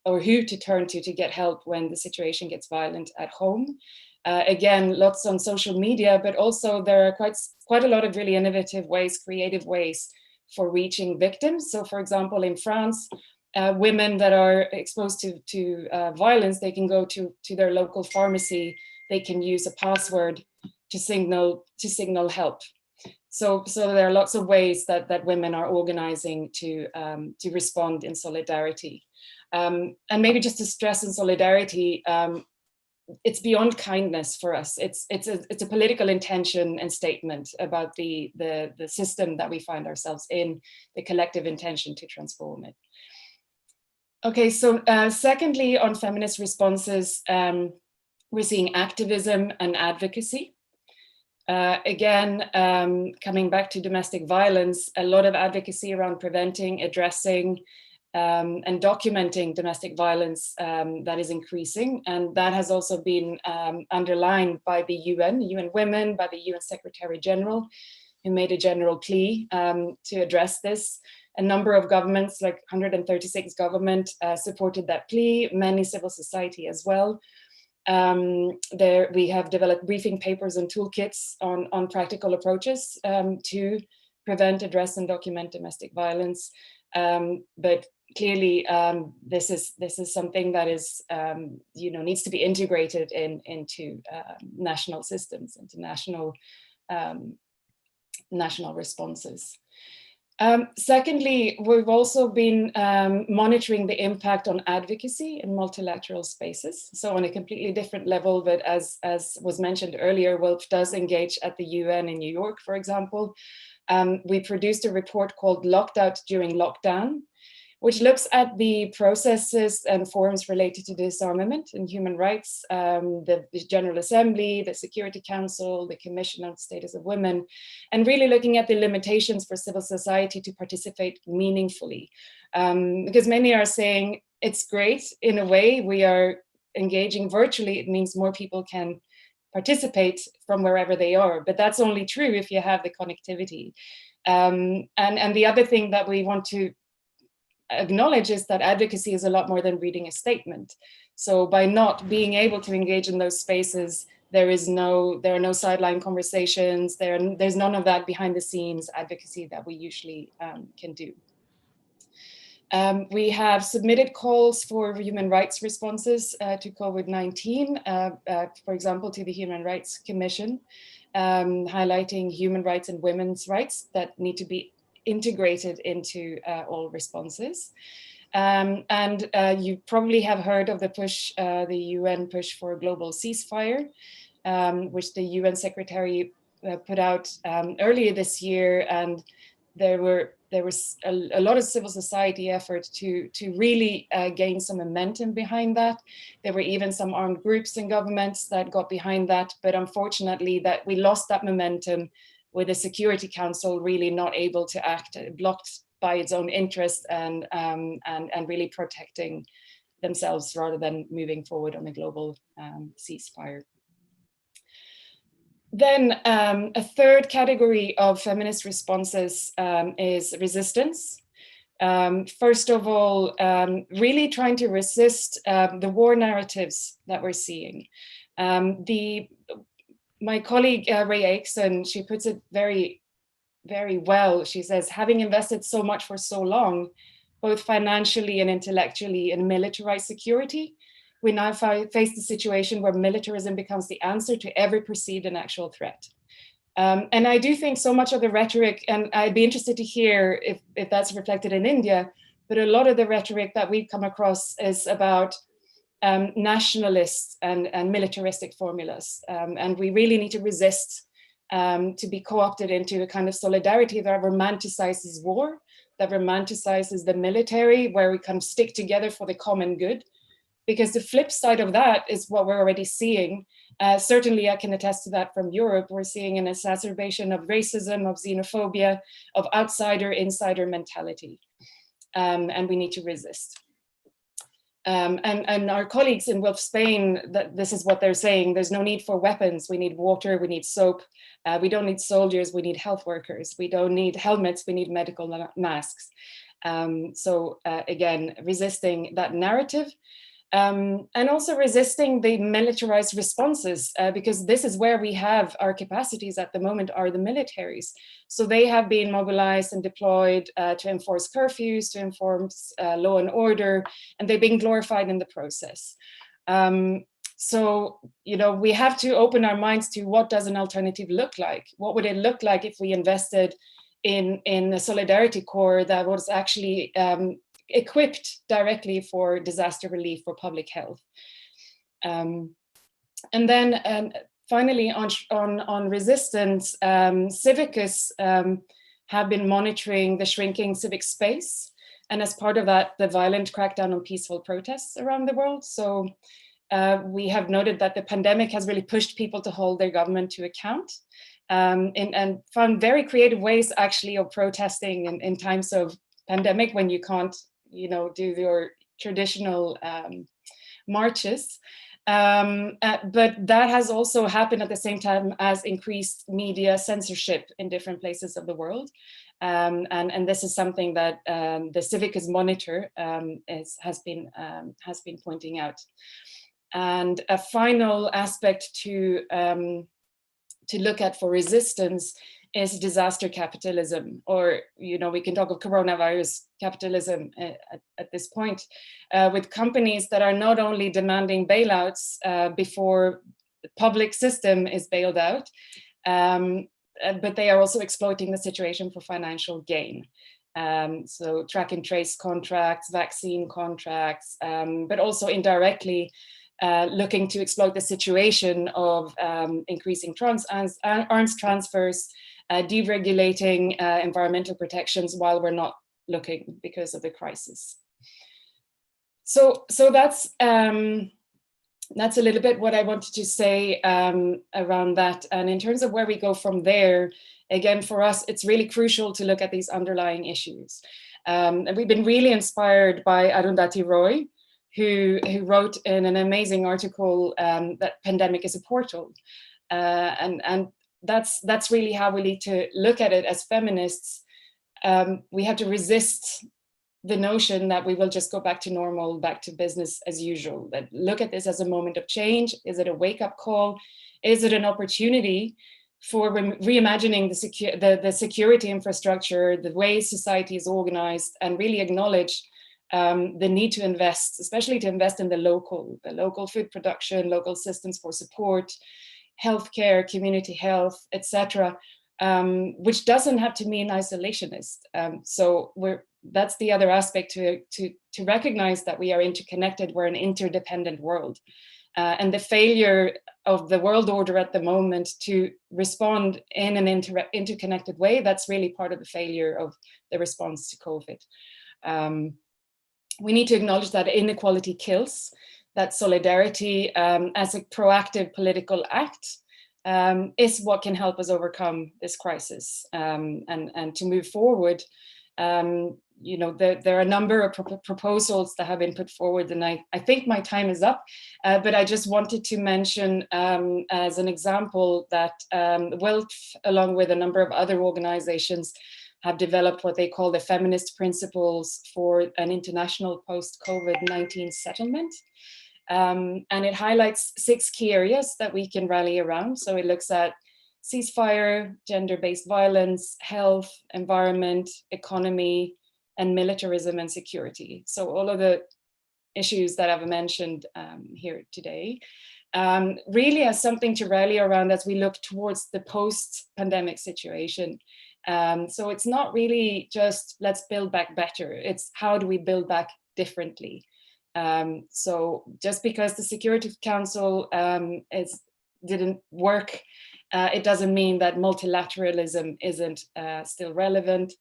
or who to turn to get help when the situation gets violent at home. Again, lots on social media, but also there are quite a lot of really innovative ways, creative ways for reaching victims. So for example, in France, women that are exposed to violence, they can go to their local pharmacy, they can use a password to signal help. So there are lots of ways that women are organizing to respond in solidarity. And maybe just to stress in solidarity, it's beyond kindness for us. It's a political intention and statement about the system that we find ourselves in, the collective intention to transform it. Okay, so secondly, on feminist responses, we're seeing activism and advocacy. Again, coming back to domestic violence, a lot of advocacy around preventing, addressing, and documenting domestic violence that is increasing. And that has also been underlined by the UN Women, by the UN Secretary General, who made a general plea to address this. A number of governments, like 136 governments, supported that plea, many civil society as well. There we have developed briefing papers and toolkits on practical approaches to prevent, address, and document domestic violence. But clearly, this is something that is needs to be integrated into national systems, into national responses. Secondly, we've also been monitoring the impact on advocacy in multilateral spaces. So on a completely different level, but as was mentioned earlier, WILPF does engage at the UN in New York, for example. We produced a report called Locked Out During Lockdown, which looks at the processes and forums related to disarmament and human rights, the General Assembly, the Security Council, the Commission on the Status of Women, and really looking at the limitations for civil society to participate meaningfully. Because many are saying, it's great, in a way, we are engaging virtually, it means more people can participate from wherever they are, but that's only true if you have the connectivity. And the other thing that we want to acknowledge is that advocacy is a lot more than reading a statement. So by not being able to engage in those spaces, there are no sideline conversations, there's none of that behind the scenes advocacy that we usually can do. We have submitted calls for human rights responses to COVID-19, for example, to the Human Rights Commission, highlighting human rights and women's rights that need to be integrated into all responses. And you probably have heard of the push, the UN push for a global ceasefire, which the UN Secretary put out earlier this year. And there was a lot of civil society effort to really gain some momentum behind that. There were even some armed groups and governments that got behind that, but unfortunately that we lost that momentum with the Security Council really not able to act, blocked by its own interest and really protecting themselves rather than moving forward on a global ceasefire. Then a third category of feminist responses is resistance. First of all, really trying to resist the war narratives that we're seeing. My colleague Ray Aikson, she puts it very, very well. She says, having invested so much for so long, both financially and intellectually in militarized security, we now face the situation where militarism becomes the answer to every perceived and actual threat. And I do think so much of the rhetoric, and I'd be interested to hear if that's reflected in India, but a lot of the rhetoric that we've come across is about nationalist and militaristic formulas. And we really need to resist to be co-opted into a kind of solidarity that romanticizes war, that romanticizes the military, where we kind of stick together for the common good. Because the flip side of that is what we're already seeing. Certainly, I can attest to that from Europe. We're seeing an exacerbation of racism, of xenophobia, of outsider-insider mentality. And we need to resist. And our colleagues in Wolf Spain, this is what they're saying. There's no need for weapons. We need water, we need soap. We don't need soldiers, we need health workers. We don't need helmets, we need medical masks. So again, resisting that narrative. And also resisting the militarized responses, because this is where we have our capacities at the moment are the militaries. So they have been mobilized and deployed to enforce curfews, to enforce law and order, and they've been glorified in the process. So, you know, we have to open our minds to what does an alternative look like? What would it look like if we invested in a solidarity corps that was actually equipped directly for disaster relief, for public health. And then finally on resistance, Civicus have been monitoring the shrinking civic space. And as part of that, the violent crackdown on peaceful protests around the world. So we have noted that the pandemic has really pushed people to hold their government to account. And found very creative ways actually of protesting in times of pandemic when you can't, you know, do your traditional marches. But that has also happened at the same time as increased media censorship in different places of the world. And this is something that the Civicus Monitor has been pointing out. And a final aspect to look at for resistance is disaster capitalism, or, you know, we can talk of coronavirus capitalism at this point, with companies that are not only demanding bailouts before the public system is bailed out, but they are also exploiting the situation for financial gain. So track and trace contracts, vaccine contracts, but also indirectly looking to exploit the situation of increasing arms transfers, deregulating environmental protections while we're not looking because of the crisis. So that's a little bit what I wanted to say around that. And in terms of where we go from there, again, for us, it's really crucial to look at these underlying issues. And we've been really inspired by Arundhati Roy, who wrote in an amazing article that pandemic is a portal. And that's really how we need to look at it as feminists. We have to resist the notion that we will just go back to normal, back to business as usual. That look at this as a moment of change. Is it a wake-up call? Is it an opportunity for reimagining the security infrastructure, the way society is organized, and really acknowledge the need to invest, especially to invest in the local food production, local systems for support, healthcare, community health, etc., which doesn't have to mean isolationist. So that's the other aspect to recognize that we are interconnected. We're an interdependent world, and the failure of the world order at the moment to respond in an interconnected way, that's really part of the failure of the response to COVID. We need to acknowledge that inequality kills, that solidarity as a proactive political act is what can help us overcome this crisis and to move forward. You know, there are a number of proposals that have been put forward, and I think my time is up, but I just wanted to mention as an example that WILF, along with a number of other organizations, have developed what they call the feminist principles for an international post-COVID-19 settlement. And it highlights 6 key areas that we can rally around. So it looks at ceasefire, gender-based violence, health, environment, economy, and militarism and security. So all of the issues that I've mentioned here today, really as something to rally around as we look towards the post-pandemic situation. So it's not really just let's build back better, it's how do we build back differently. So just because the Security Council didn't work it doesn't mean that multilateralism isn't still relevant.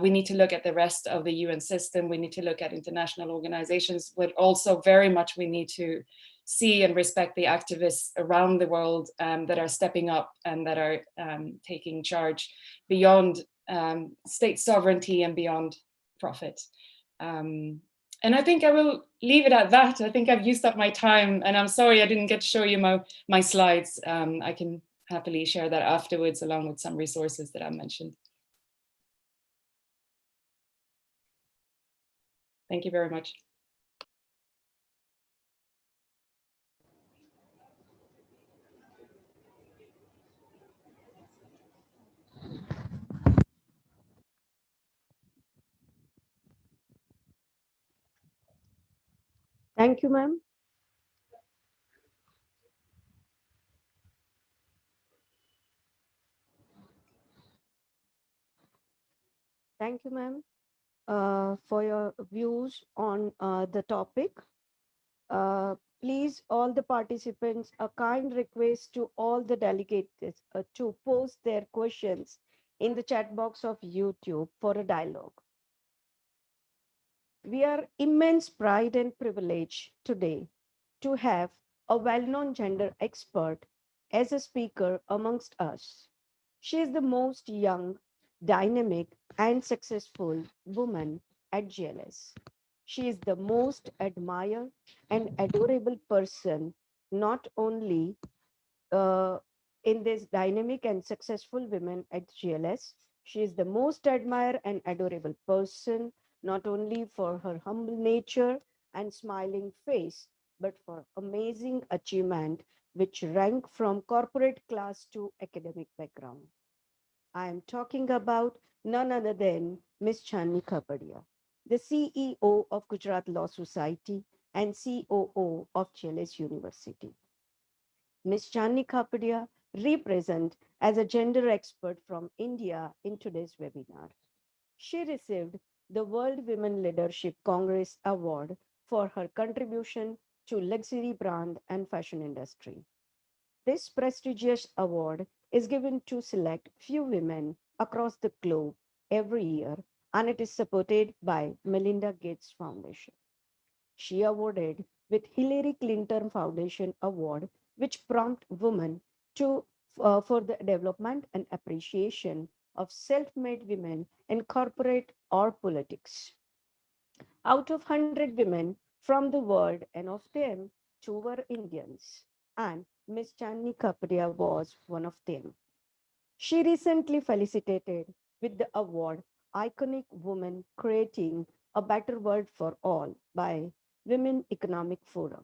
We need to look at the rest of the UN system. We need to look at international organizations, but also very much we need to see and respect the activists around the world that are stepping up and that are taking charge beyond state sovereignty and beyond profit. And I think I will leave it at that. I think I've used up my time, and I'm sorry I didn't get to show you my slides. I can happily share that afterwards along with some resources that I mentioned. Thank you very much.
Thank you, ma'am. Thank you, ma'am, for your views on the topic. Please, all the participants, a kind request to all the delegates to post their questions in the chat box of YouTube for a dialogue. We are immense pride and privilege today to have a well-known gender expert as a speaker amongst us. She is the most young, dynamic, and successful woman at GLS. She is the most admired and adorable person, not only uh, in this dynamic and successful women at GLS. She is the most admired and adorable person, not only for her humble nature and smiling face, but for amazing achievement which rank from corporate class to academic background. I am talking about none other than Ms. Channi Kapadia, the CEO of Gujarat Law Society and COO of GLS University. Ms. Channi Kapadia represent as a gender expert from India in today's webinar. She received the World Women Leadership Congress Award for her contribution to luxury brand and fashion industry. This prestigious award is given to select few women across the globe every year, and it is supported by Melinda Gates Foundation. She awarded with Hillary Clinton Foundation Award, which prompt women to for the development and appreciation of self-made women in corporate or politics. Out of 100 women from the world, and of them, two were Indians, and Miss Channi Kapadia was one of them. She recently felicitated with the award Iconic Woman Creating a Better World for All by Women Economic Forum.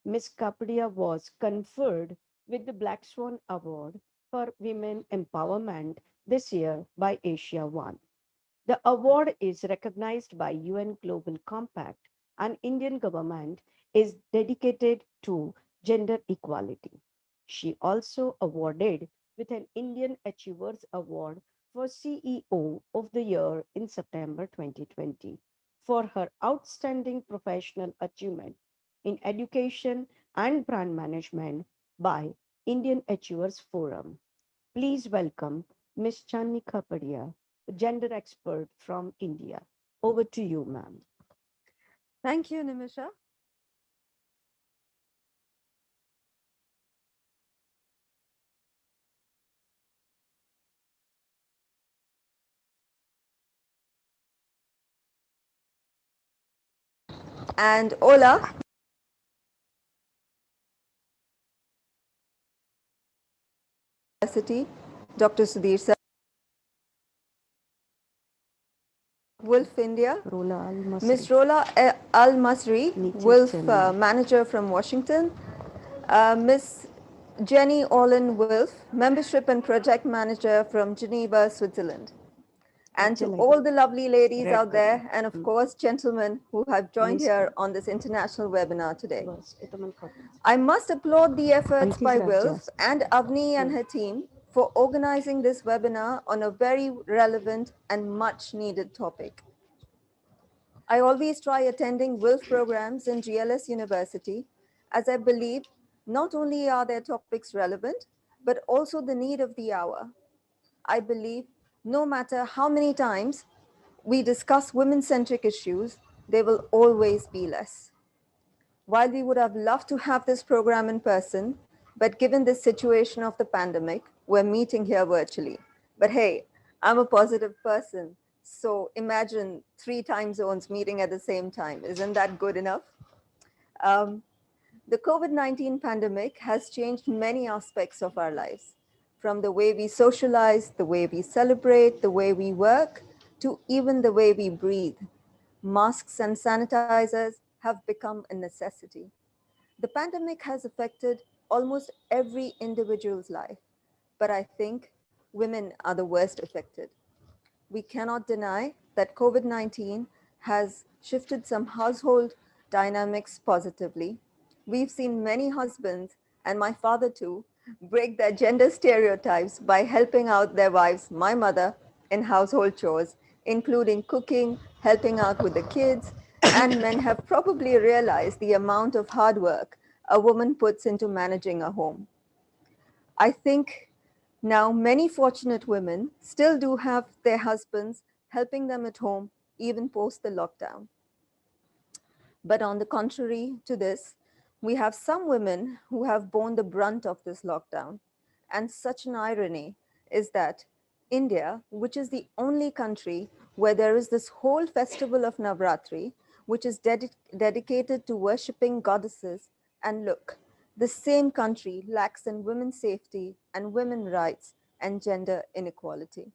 Ms. Kapadia was conferred with the Black Swan Award for Women Empowerment this year by Asia One. The award is recognized by UN Global Compact, and Indian government is dedicated to gender equality. She also awarded with an Indian Achievers Award for CEO of the Year in September 2020 for her outstanding professional achievement in education and brand management by Indian Achievers Forum. Please welcome Ms. Channi Kapadia, gender expert from India. Over to you, ma'am.
Thank you, Nimisha. And hola. University, Dr. Sudhir sir. Wolf India, Ms. Rola Al Masri, Wolf Manager from Washington, Ms. Jenny Olin Wolf, Membership and Project Manager from Geneva, Switzerland. And to all the lovely ladies out there, and of course, gentlemen who have joined here on this international webinar today. I must applaud the efforts by Wilf and Avni and her team for organizing this webinar on a very relevant and much needed topic. I always try attending Wilf programs in GLS University, as I believe not only are their topics relevant, but also the need of the hour. I believe no matter how many times we discuss women-centric issues, there will always be less. While we would have loved to have this program in person, but given the situation of the pandemic, we're meeting here virtually. But hey, I'm a positive person. So imagine 3 time zones meeting at the same time. Isn't that good enough? Um, the COVID-19 pandemic has changed many aspects of our lives, from the way we socialize, the way we celebrate, the way we work, to even the way we breathe. Masks and sanitizers have become a necessity. The pandemic has affected almost every individual's life, but I think women are the worst affected. We cannot deny that COVID 19 has shifted some household dynamics positively. We've seen many husbands, and my father too, break their gender stereotypes by helping out their wives, my mother, in household chores, including cooking, helping out with the kids, and men have probably realized the amount of hard work a woman puts into managing a home. I think now many fortunate women still do have their husbands helping them at home even post the lockdown. But on the contrary to this, we have some women who have borne the brunt of this lockdown. And such an irony is that India, which is the only country where there is this whole festival of Navratri, which is dedicated to worshipping goddesses, and look, the same country lacks in women's safety and women's rights and gender inequality.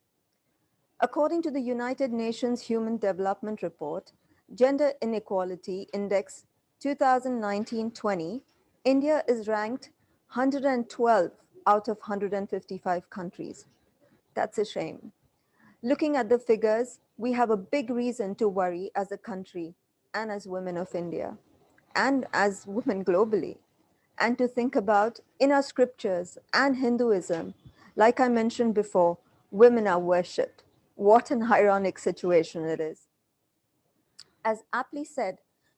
According to the United Nations Human Development Report, Gender Inequality Index 2019-20, India is ranked 112 out of 155 countries. That's a shame. Looking at the figures, we have a big reason to worry as a country and as women of India and as women globally, and to think about in our scriptures and Hinduism, like I mentioned before, women are worshipped. What an ironic situation it is. As aptly said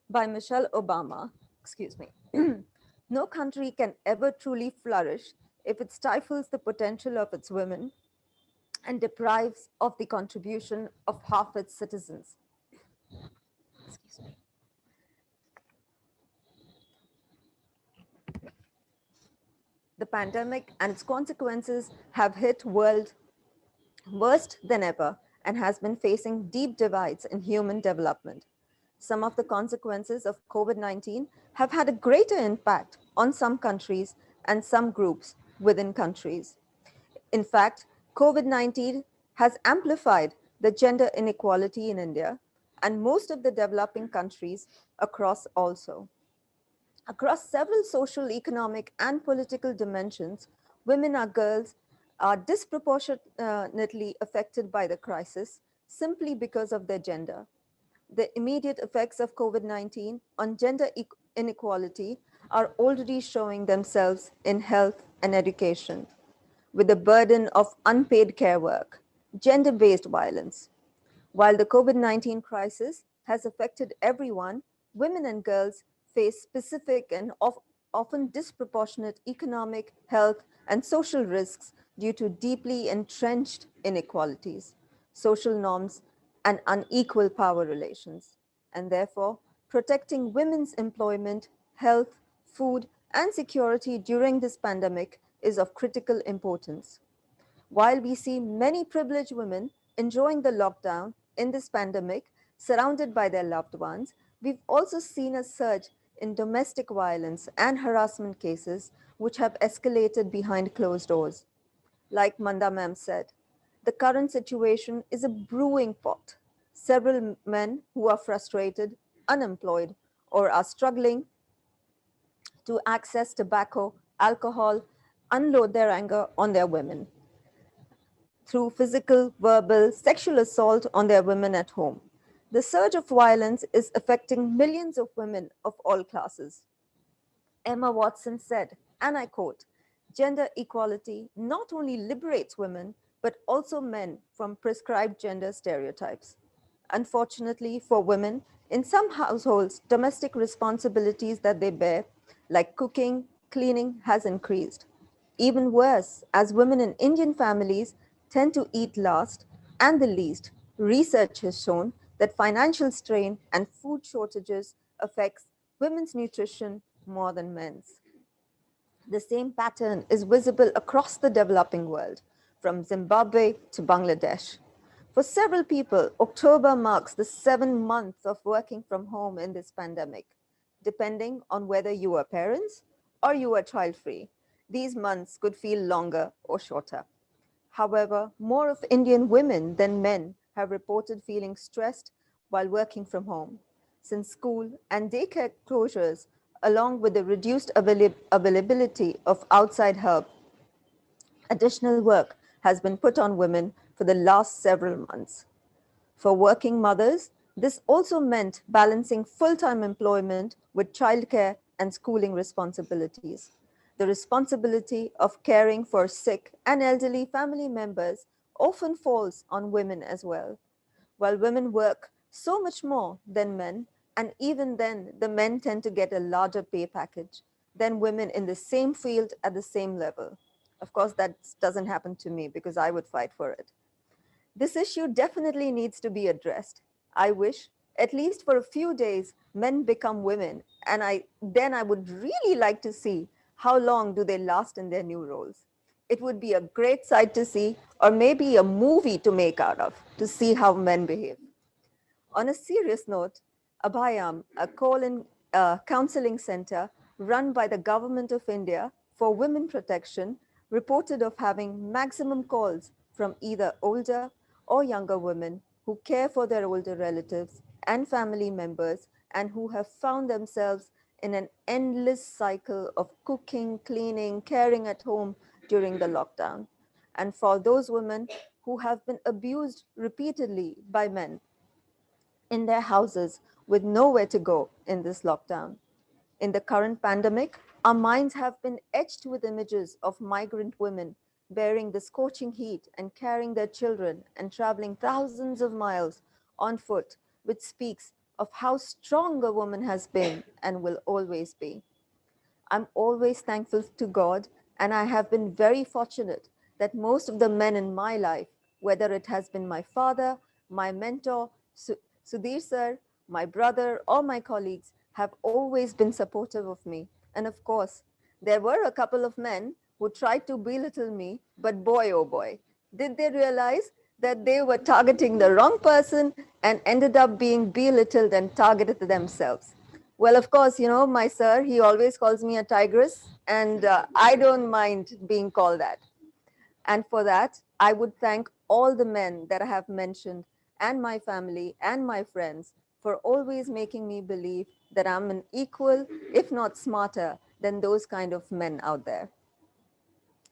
by Michelle Obama, excuse me, no country can ever truly flourish if it stifles the potential of its women and deprives of the contribution of half its citizens. Excuse me. The pandemic and its consequences have hit world worse than ever and has been facing deep divides in human development. Some of the consequences of COVID-19 have had a greater impact on some countries and some groups within countries. In fact, COVID-19 has amplified the gender inequality in India and most of the developing countries across also. Across several social, economic, and political dimensions, women or girls are disproportionately affected by the crisis simply because of their gender. The immediate effects of COVID-19 on gender inequality are already showing themselves in health and education, with the burden of unpaid care work, gender-based violence. While the COVID-19 crisis has affected everyone, women and girls face specific and often disproportionate economic, health, and social risks due to deeply entrenched inequalities, social norms, and unequal power relations. And therefore, protecting women's employment, health, food, and security during this pandemic is of critical importance. While we see many privileged women enjoying the lockdown in this pandemic, surrounded by their loved ones, we've also seen a surge in domestic violence and harassment cases, which have escalated behind closed doors. Like Manda ma'am said, the current situation is a brewing pot. Several men who are frustrated, unemployed, or are struggling to access tobacco, alcohol, unload their anger on their women through physical, verbal, sexual assault on their women at home. The surge of violence is affecting millions of women of all classes. Emma Watson said, and I quote, "Gender equality not only liberates women, but also men from prescribed gender stereotypes." Unfortunately for women, in some households, domestic responsibilities that they bear, like cooking, cleaning, has increased. Even worse, as women in Indian families tend to eat last and the least, research has shown that financial strain and food shortages affects women's nutrition more than men's. The same pattern is visible across the developing world, from Zimbabwe to Bangladesh. For several people, October marks the 7 months of working from home in this pandemic. Depending on whether you are parents or you are child free, these months could feel longer or shorter. However, more of Indian women than men have reported feeling stressed while working from home, since school and daycare closures, along with the reduced availability of outside help, additional work has been put on women for the last several months. For working mothers, this also meant balancing full-time employment with childcare and schooling responsibilities. The responsibility of caring for sick and elderly family members often falls on women as well. While women work so much more than men, and even then, the men tend to get a larger pay package than women in the same field at the same level. Of course, that doesn't happen to me because I would fight for it. This issue definitely needs to be addressed. I wish, at least for a few days, men become women, and then I would really like to see how long do they last in their new roles. It would be a great sight to see, or maybe a movie to make out of, to see how men behave. On a serious note, Abhayam, a call-in counseling center run by the Government of India for women protection, reported of having maximum calls from either older or younger women who care for their older relatives and family members and who have found themselves in an endless cycle of cooking, cleaning, caring at home during the lockdown. And for those women who have been abused repeatedly by men in their houses with nowhere to go in this lockdown. In the current pandemic, our minds have been etched with images of migrant women bearing the scorching heat and carrying their children and traveling thousands of miles on foot, which speaks of how strong a woman has been and will always be. I'm always thankful to God, and I have been very fortunate that most of the men in my life, whether it has been my father, my mentor, Sudhir sir, my brother, or my colleagues, have always been supportive of me. And of course, there were a couple of men who tried to belittle me, but boy, oh boy, did they realize that they were targeting the wrong person and ended up being belittled and targeted themselves. Well, of course, my sir, he always calls me a tigress, and I don't mind being called that. And for that, I would thank all the men that I have mentioned, and my family and my friends, for always making me believe that I'm an equal, if not smarter, than those kind of men out there.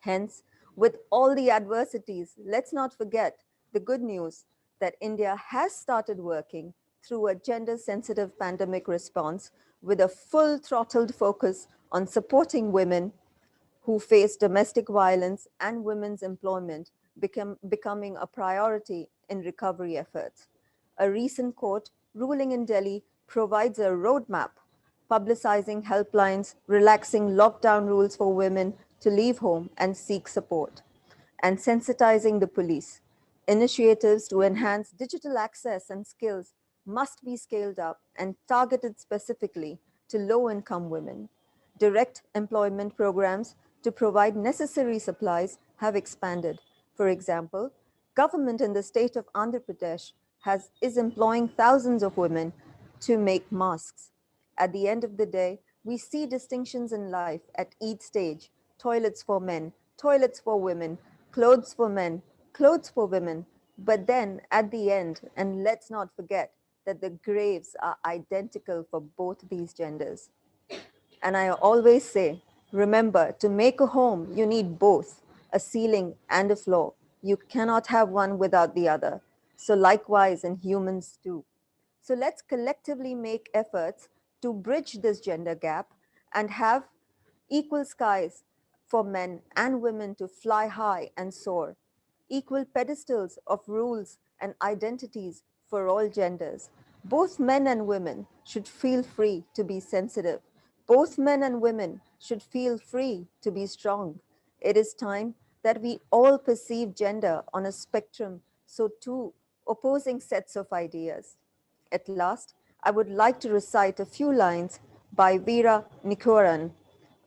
Hence, with all the adversities, let's not forget the good news that India has started working through a gender sensitive pandemic response with a full throttled focus on supporting women who face domestic violence and women's employment becoming a priority in recovery efforts. A recent court ruling in Delhi provides a roadmap publicizing helplines, relaxing lockdown rules for women to leave home and seek support, and sensitizing the police. Initiatives to enhance digital access and skills must be scaled up and targeted specifically to low income women. Direct employment programs to provide necessary supplies have expanded. For example, government in the state of Andhra Pradesh is employing thousands of women to make masks. At the end of the day, we see distinctions in life at each stage: toilets for men, toilets for women, clothes for men, clothes for women. But then at the end, and let's not forget that the graves are identical for both these genders. And I always say, remember, to make a home, you need both a ceiling and a floor. You cannot have one without the other. So, likewise, in humans too. So, let's collectively make efforts to bridge this gender gap and have equal skies for men and women to fly high and soar, equal pedestals of rules and identities for all genders. Both men and women should feel free to be sensitive. Both men and women should feel free to be strong. It is time that we all perceive gender on a spectrum, so two opposing sets of ideas. At last, I would like to recite a few lines by Veera Nikoran.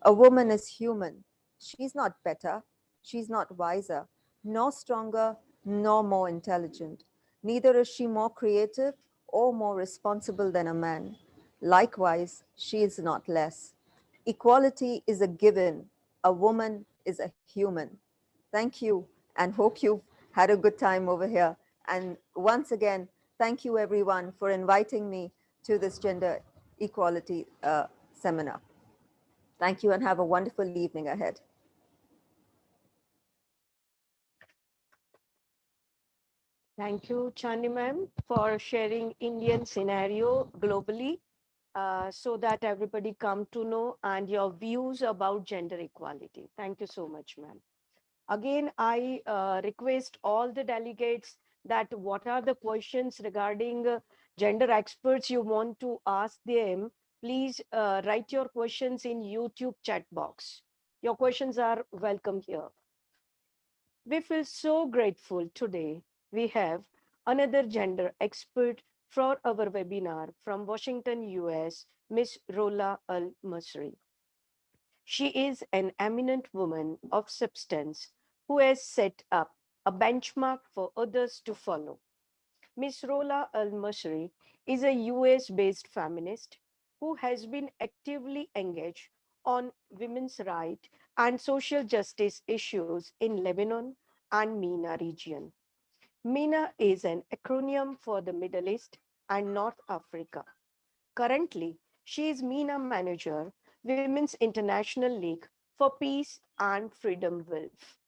A woman is human. She's not better, she's not wiser, nor stronger, nor more intelligent. Neither is she more creative or more responsible than a man. Likewise, she is not less. Equality is a given. A woman is a human. Thank you, and hope you've had a good time over here. And once again, thank you everyone for inviting me to this gender equality seminar. Thank you and have a wonderful evening ahead.
Thank you, Chani ma'am, for sharing Indian scenario globally so that everybody come to know and your views about gender equality. Thank you so much, ma'am. Again, I request all the delegates that what are the questions regarding gender experts you want to ask them, please write your questions in YouTube chat box. Your questions are welcome here. We feel so grateful today. We have another gender expert for our webinar from Washington, US, Ms. Rola Al-Masri. She is an eminent woman of substance who has set up a benchmark for others to follow. Ms. Rola Al-Masri is a US-based feminist who has been actively engaged on women's rights and social justice issues in Lebanon and MENA region. MENA is an acronym for the Middle East and North Africa. Currently, she is MENA manager, Women's International League for Peace and Freedom Wolf,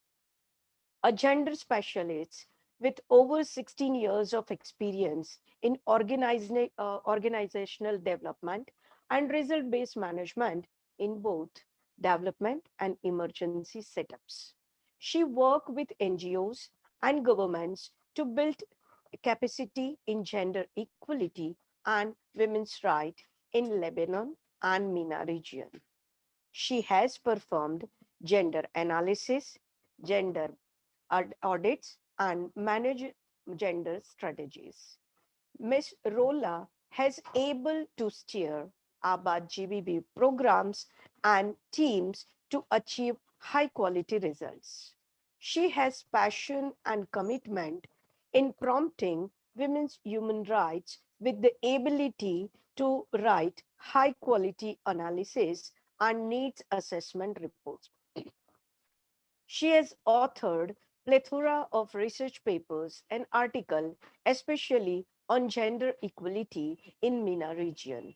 a gender specialist with over 16 years of experience in organizational development and result-based management in both development and emergency setups. She works with NGOs and governments to build capacity in gender equality and women's rights in Lebanon and MENA region. She has performed gender analysis, gender audits, and managed gender strategies. Ms. Rola has able to steer ABAD GBB programs and teams to achieve high quality results. She has passion and commitment in prompting women's human rights with the ability to write high quality analysis and needs assessment reports. She has authored plethora of research papers and articles, especially on gender equality in MENA region.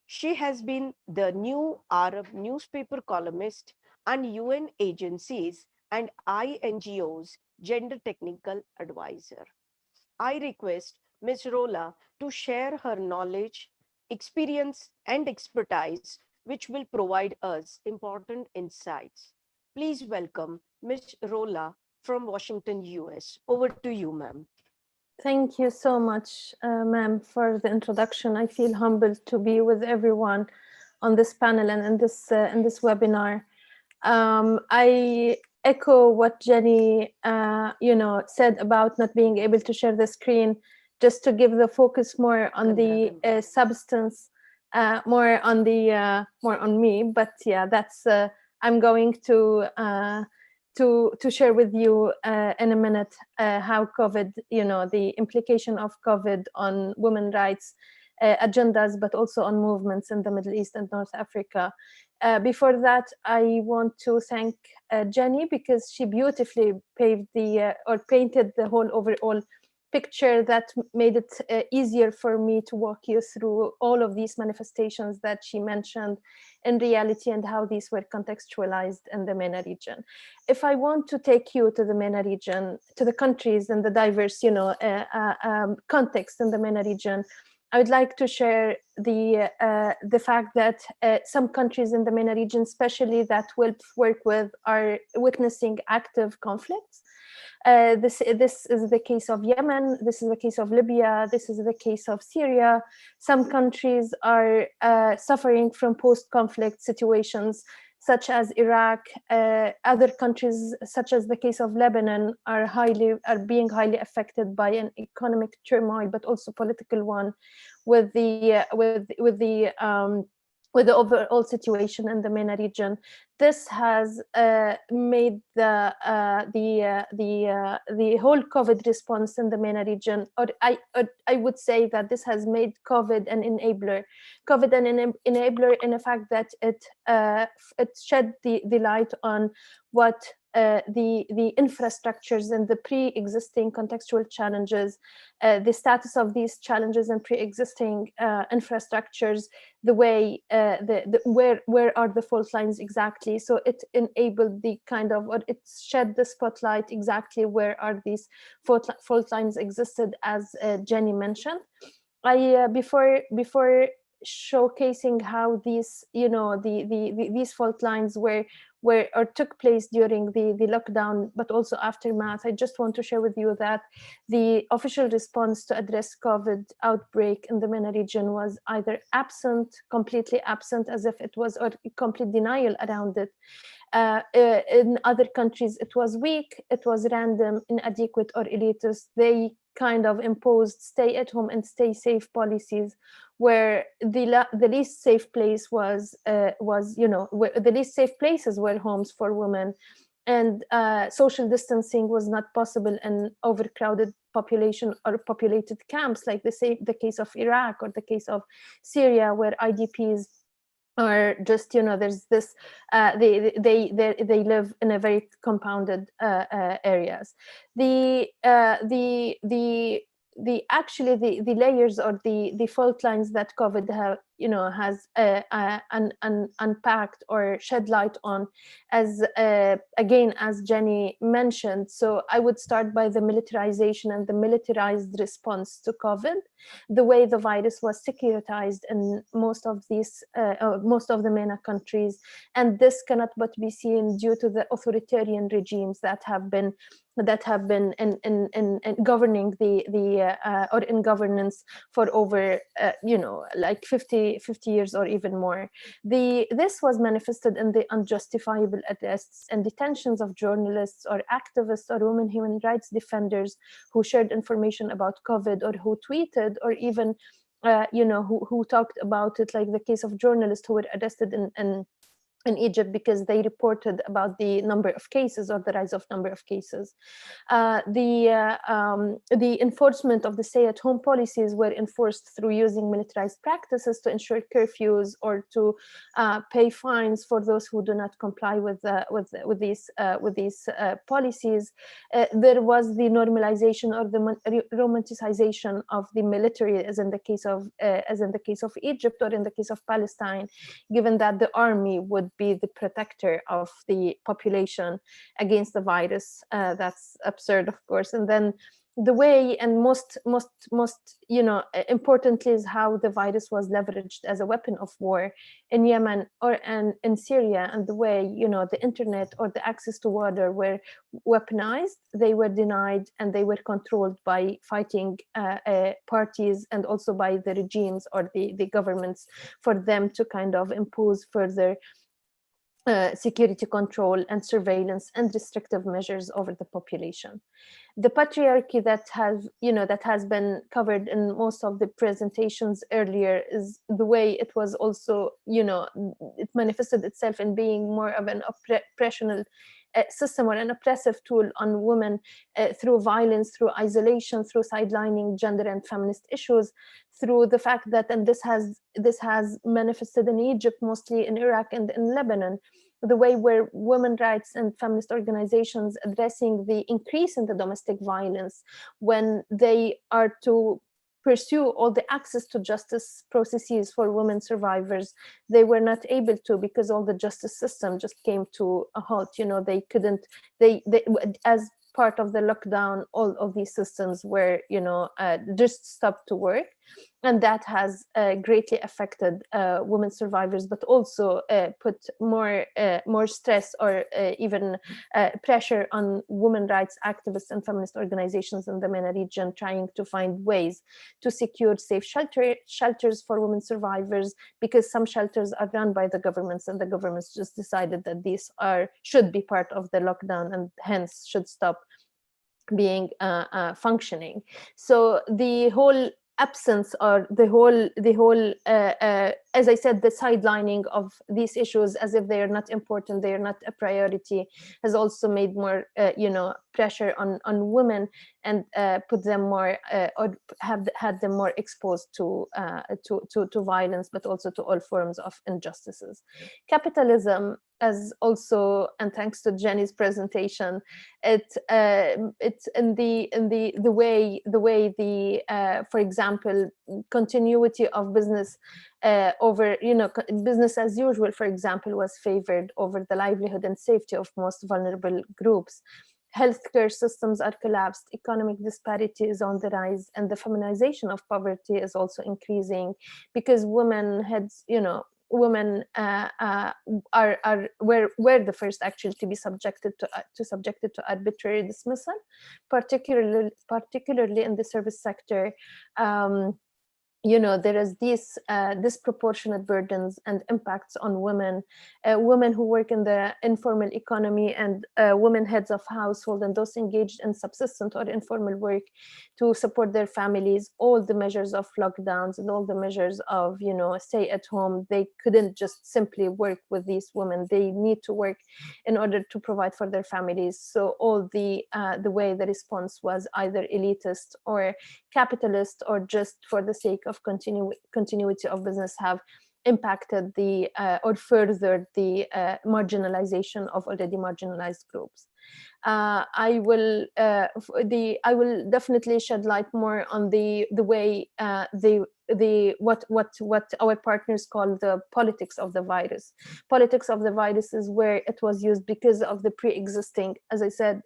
She has been the new Arab newspaper columnist and UN agencies and INGOs gender technical advisor. I request Ms. Rola to share her knowledge, experience, and expertise, which will provide us important insights. Please welcome Ms. Rola from Washington, US. Over to you, ma'am.
Thank you so much, ma'am, for the introduction. I feel humbled to be with everyone on this panel and in this webinar. I echo what Jenny, said about not being able to share the screen, just to give the focus more on the substance, more on me. But yeah, that's I'm going to share with you in a minute how COVID, the implication of COVID on women's rights agendas, but also on movements in the Middle East and North Africa. Before that, I want to thank Jenny, because she beautifully painted the whole overall picture that made it easier for me to walk you through all of these manifestations that she mentioned in reality and how these were contextualized in the MENA region. If I want to take you to the MENA region, to the countries and the diverse, context in the MENA region, I would like to share the fact that some countries in the MENA region, especially that will work with, are witnessing active conflicts. This is the case of Yemen, this is the case of Libya, this is the case of Syria. Some countries are suffering from post-conflict situations such as Iraq, other countries, such as the case of Lebanon, are being highly affected by an economic turmoil, but also political one, with the overall situation in the MENA region. This has made the whole COVID response in the MENA region, or I would say that this has made COVID an enabler. COVID an enabler in the fact that it shed the light on what the infrastructures and the pre-existing contextual challenges, the status of these challenges and pre-existing infrastructures, the way where are the fault lines exactly. So it enabled the kind of, or it shed the spotlight exactly where are these fault lines existed, as Jenny mentioned. I before showcasing how these, you know, these fault lines were or took place during the lockdown, but also aftermath, I just want to share with you that the official response to address COVID outbreak in the MENA region was either absent, completely absent, as if it was, or complete denial around it. In other countries, it was weak, it was random, inadequate, or elitist. They kind of imposed stay at home and stay safe policies, where the least safe place was you know, where the least safe places were homes for women, and social distancing was not possible in overcrowded population or populated camps, like the case of Iraq or the case of Syria, where IDPs or just, you know, there's this they live in a very compounded areas. Actually the layers or the fault lines that COVID have, you know, has unpacked or shed light on, as again, as Jenny mentioned. So I would start by the militarization and the militarized response to COVID, the way the virus was securitized in most of the MENA countries, and this cannot but be seen due to the authoritarian regimes that have been in governing or in governance for over you know, like 50 years or even more. This was manifested in the unjustifiable arrests and detentions of journalists or activists or women human rights defenders who shared information about COVID, or who tweeted, or even you know, who talked about it, like the case of journalists who were arrested in Egypt because they reported about the number of cases or the rise of number of cases. The enforcement of the stay-at-home policies were enforced through using militarized practices to ensure curfews or to pay fines for those who do not comply with these policies. There was the normalization or the romanticization of the military, as in the case of Egypt or in the case of Palestine, given that the army would be the protector of the population against the virus. That's absurd, of course. And then the way, and most you know, importantly, is how the virus was leveraged as a weapon of war in Yemen and in Syria, and the way, you know, the internet or the access to water were weaponized, they were denied, and they were controlled by fighting parties, and also by the regimes or the governments, for them to kind of impose further security control and surveillance and restrictive measures over the population. The patriarchy that has been covered in most of the presentations earlier is the way it was also, you know, it manifested itself in being more of an oppressional system or an oppressive tool on women through violence, through isolation, through sidelining gender and feminist issues, through the fact that, and this has manifested in Egypt, mostly in Iraq and in Lebanon, the way where women rights and feminist organizations addressing the increase in the domestic violence, when they are to pursue all the access to justice processes for women survivors, they were not able to, because all the justice system just came to a halt. You know, they couldn't, they as part of the lockdown, all of these systems were, you know, just stopped to work. and that has greatly affected women survivors, but also put more stress or even pressure on women rights activists and feminist organizations in the MENA region, trying to find ways to secure safe shelters for women survivors, because some shelters are run by the governments, and the governments just decided that these should be part of the lockdown and hence should stop being functioning. So the whole absence, or the whole as I said, the sidelining of these issues as if they are not important, they are not a priority, has also made more pressure on women, and put them more or have had them more exposed to violence, but also to all forms of injustices. Capitalism, as also, and thanks to Jenny's presentation, it's in the way the for example, continuity of business over business as usual, for example, was favored over the livelihood and safety of most vulnerable groups. Healthcare systems are collapsed, economic disparity is on the rise, and the feminization of poverty is also increasing, because women were the first actually to be subjected to arbitrary dismissal, particularly in the service sector. There is these disproportionate burdens and impacts on women who work in the informal economy, and women heads of household, and those engaged in subsistent or informal work to support their families. All the measures of lockdowns and all the measures of stay at home, they couldn't just simply work with these women. They need to work in order to provide for their families. So all the way the response was either elitist or capitalist, or just for the sake of continuity of business, have impacted or furthered the marginalization of already marginalized groups. I will definitely shed light more on the way what our partners call the politics of the virus. Politics of the virus is where it was used because of the pre-existing, as I said,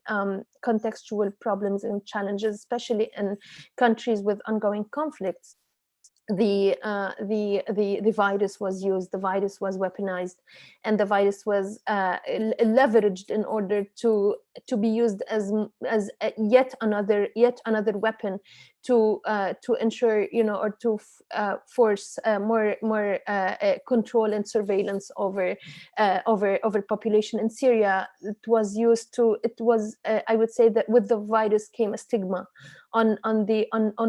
contextual problems and challenges, especially in countries with ongoing conflicts. The virus was used, the virus was weaponized, and the virus was leveraged in order to be used as yet another weapon to ensure or to force more control and surveillance over population in Syria. It was used to, I would say that with the virus came a stigma on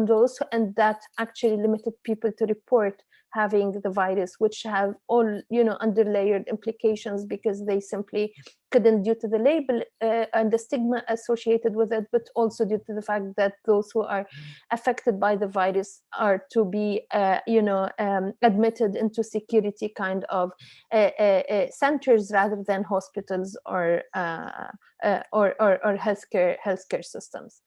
those, and that actually limited people to report having the virus, which have all underlayered implications, because they simply couldn't, due to the label and the stigma associated with it, but also due to the fact that those who are affected by the virus are to be admitted into security kind of centers rather than hospitals or healthcare systems.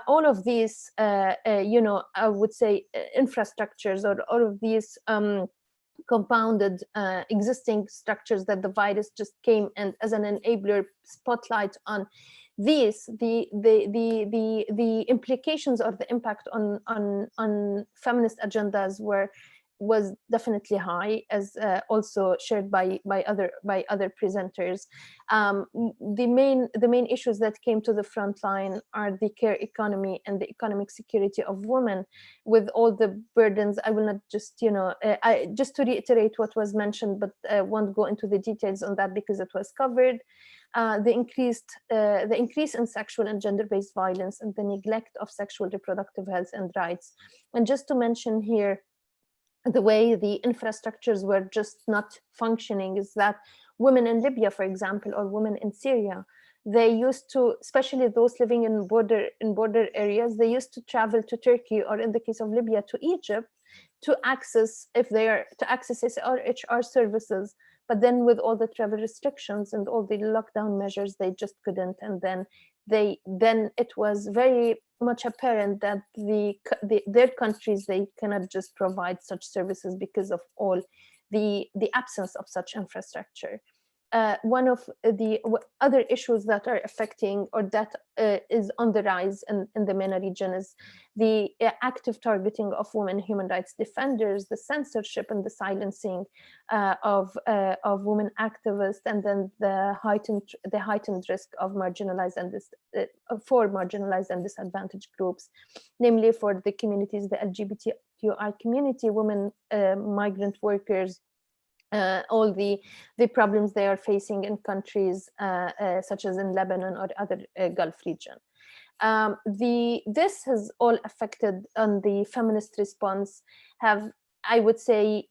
All of these I would say infrastructures, or all of these compounded existing structures that the virus just came and as an enabler spotlight on these, the implications or the impact on feminist agendas was definitely high, as also shared by other presenters. The main issues that came to the front line are the care economy and the economic security of women, with all the burdens. I will not just just to reiterate what was mentioned, but won't go into the details on that because it was covered. The increase in sexual and gender-based violence, and the neglect of sexual reproductive health and rights. And just to mention here, the way the infrastructures were just not functioning is that women in Libya, for example, or women in Syria, they used to, especially those living in border areas, they used to travel to Turkey, or in the case of Libya, to Egypt, to access HR services. But then with all the travel restrictions and all the lockdown measures, they just couldn't. And then it was very much apparent that their countries, they cannot just provide such services because of all the absence of such infrastructure. one of the other issues that are affecting or that is on the rise in the MENA region is the active targeting of women human rights defenders, the censorship and the silencing of women activists, and then the heightened risk of marginalized and for marginalized and disadvantaged groups, namely for the communities, the LGBTQI community, women, migrant workers, all the problems they are facing in countries such as in Lebanon or other Gulf region. This has all affected on the feminist response, have, I would say,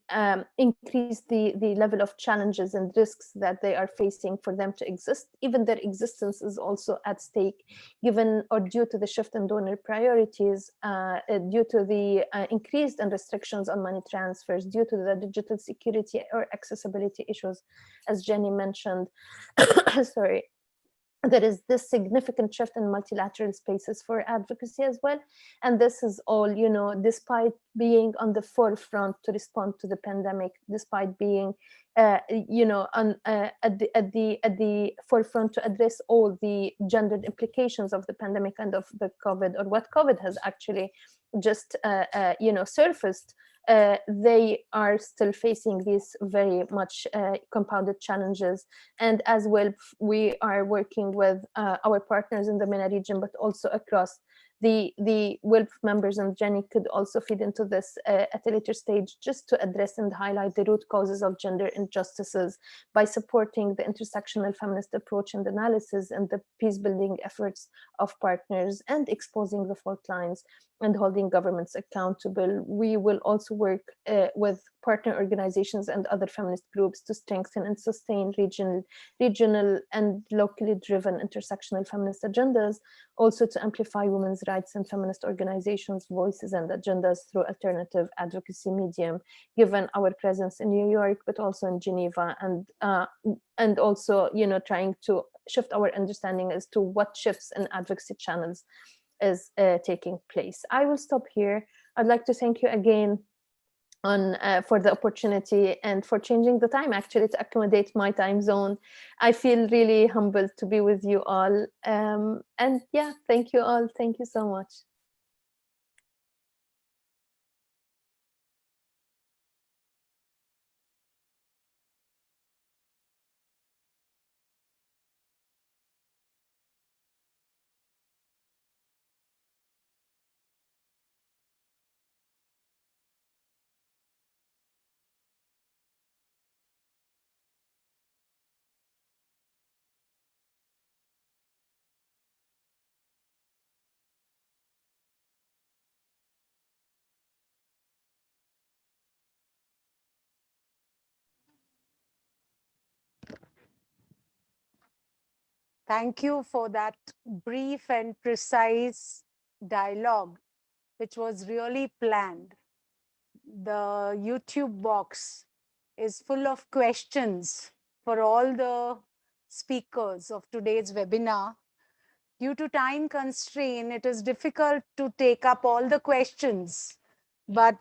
increased the level of challenges and risks that they are facing for them to exist. Even their existence is also at stake, given or due to the shift in donor priorities, due to the increased and restrictions on money transfers, due to the digital security or accessibility issues, as Jenny mentioned. Sorry. There is this significant shift in multilateral spaces for advocacy as well. And this is all, you know, despite being on the forefront to respond to the pandemic, despite being, you know, at the forefront to address all the gendered implications of the pandemic and of the COVID, or what COVID has actually just, you know, surfaced. They are still facing these very much compounded challenges. And as well, we are working with our partners in the MENA region, but also across the WILF members, and Jenny could also feed into this at a later stage, just to address and highlight the root causes of gender injustices by supporting the intersectional feminist approach and analysis and the peace building efforts of partners, and exposing the fault lines and holding governments accountable. We will also work with partner organizations and other feminist groups to strengthen and sustain regional and locally driven intersectional feminist agendas, also to amplify women's rights and feminist organizations' voices and agendas through alternative advocacy medium, given our presence in New York, but also in Geneva, and also, you know, trying to shift our understanding as to what shifts in advocacy channels is taking place. I will stop here. I'd like to thank you again for the opportunity and for changing the time actually to accommodate my time zone. I feel really humbled to be with you all. And yeah, thank you all. Thank you so much.
Thank you for that brief and precise dialogue, which was really planned. The YouTube box is full of questions for all the speakers of today's webinar. Due to time constraint, it is difficult to take up all the questions, but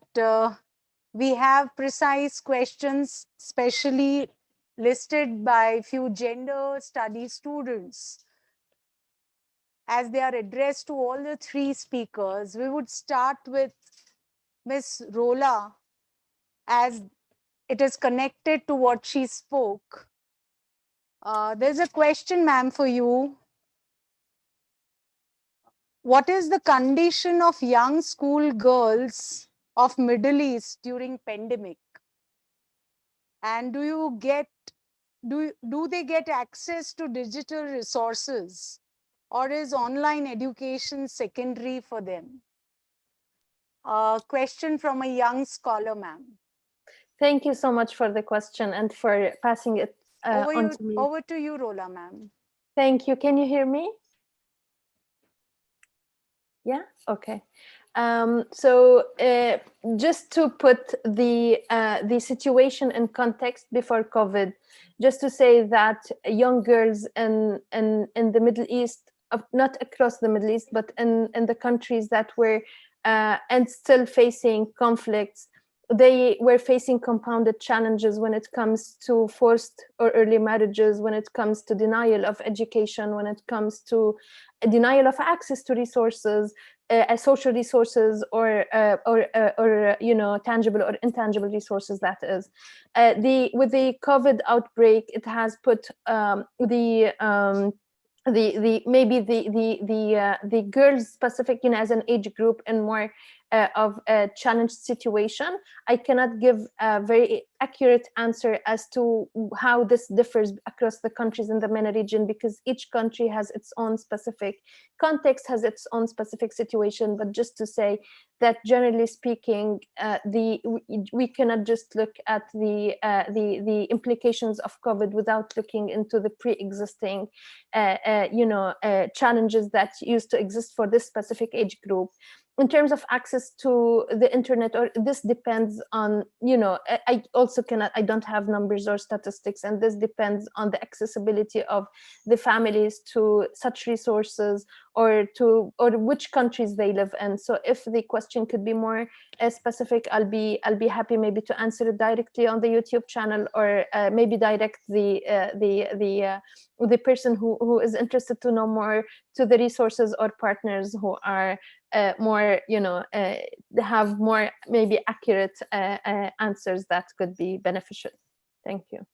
we have precise questions, specially listed by few gender study students. As they are addressed to all the three speakers, we would start with Ms. Rola, as it is connected to what she spoke. There's a question, ma'am, for you. What is the condition of young school girls of Middle East during pandemic? And do they get access to digital resources, or is online education secondary for them? A question from a young scholar, ma'am.
Thank you so much for the question and for passing it on to me.
Over to you, Rola, ma'am.
Thank you. Can you hear me? Yeah, okay. So just to put the situation in context before COVID, just to say that young girls in the Middle East, not across the Middle East, but in the countries that were and still facing conflicts, they were facing compounded challenges when it comes to forced or early marriages, when it comes to denial of education, when it comes to denial of access to resources, social resources, or tangible or intangible resources. That is, with the COVID outbreak, it has put the girls specific, as an age group and more of a challenged situation. I cannot give a very accurate answer as to how this differs across the countries in the MENA region, because each country has its own specific context, has its own specific situation. But just to say that, generally speaking, we cannot just look at the implications of COVID without looking into the pre-existing challenges that used to exist for this specific age group. In terms of access to the internet, or this depends on, I also cannot, I don't have numbers or statistics, and this depends on the accessibility of the families to such resources, or which countries they live in. So if the question could be more specific, I'll be happy maybe to answer it directly on the YouTube channel, or maybe direct the person who is interested to know more to the resources or partners who are more, have more maybe accurate answers that could be beneficial. Thank you.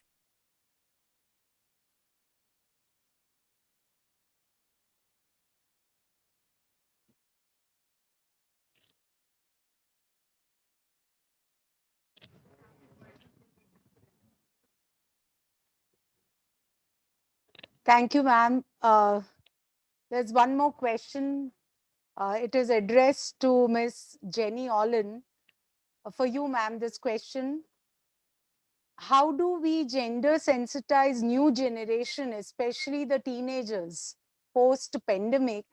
Thank you, ma'am. There's one more question. It is addressed to Ms. Jenny Olin. For you, ma'am, this question: how do we gender sensitize new generation, especially the teenagers, post-pandemic?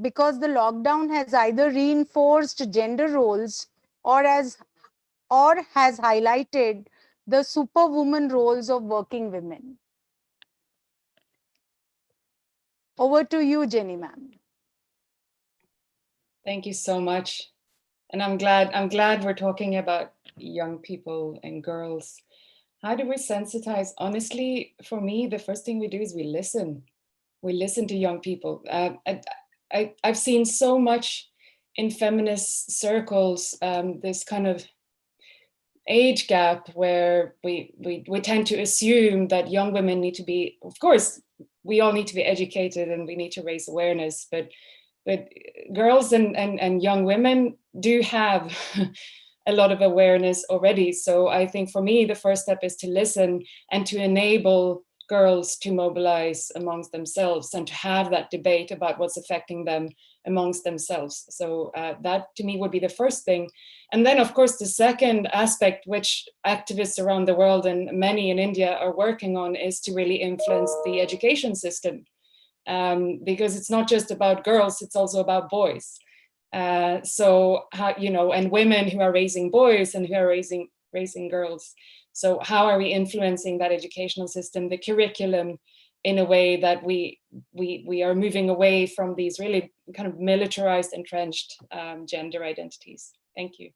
Because the lockdown has either reinforced gender roles or has highlighted the superwoman roles of working women. Over to you, Jenny, ma'am.
Thank you so much. And I'm glad we're talking about young people and girls. How do we sensitize? Honestly, for me, the first thing we do is we listen. We listen to young people. I've seen so much in feminist circles, this kind of age gap where we tend to assume that young women need to be, of course, we all need to be educated and we need to raise awareness, but girls and young women do have a lot of awareness already. So I think for me, the first step is to listen and to enable girls to mobilize amongst themselves and to have that debate about what's affecting them amongst themselves. So that to me would be the first thing. And then of course, the second aspect, which activists around the world and many in India are working on, is to really influence the education system. Because it's not just about girls, it's also about boys. So how, and women who are raising boys and who are raising girls. So how are we influencing that educational system, the curriculum, in a way that we are moving away from these really kind of militarized, entrenched gender identities? Thank you.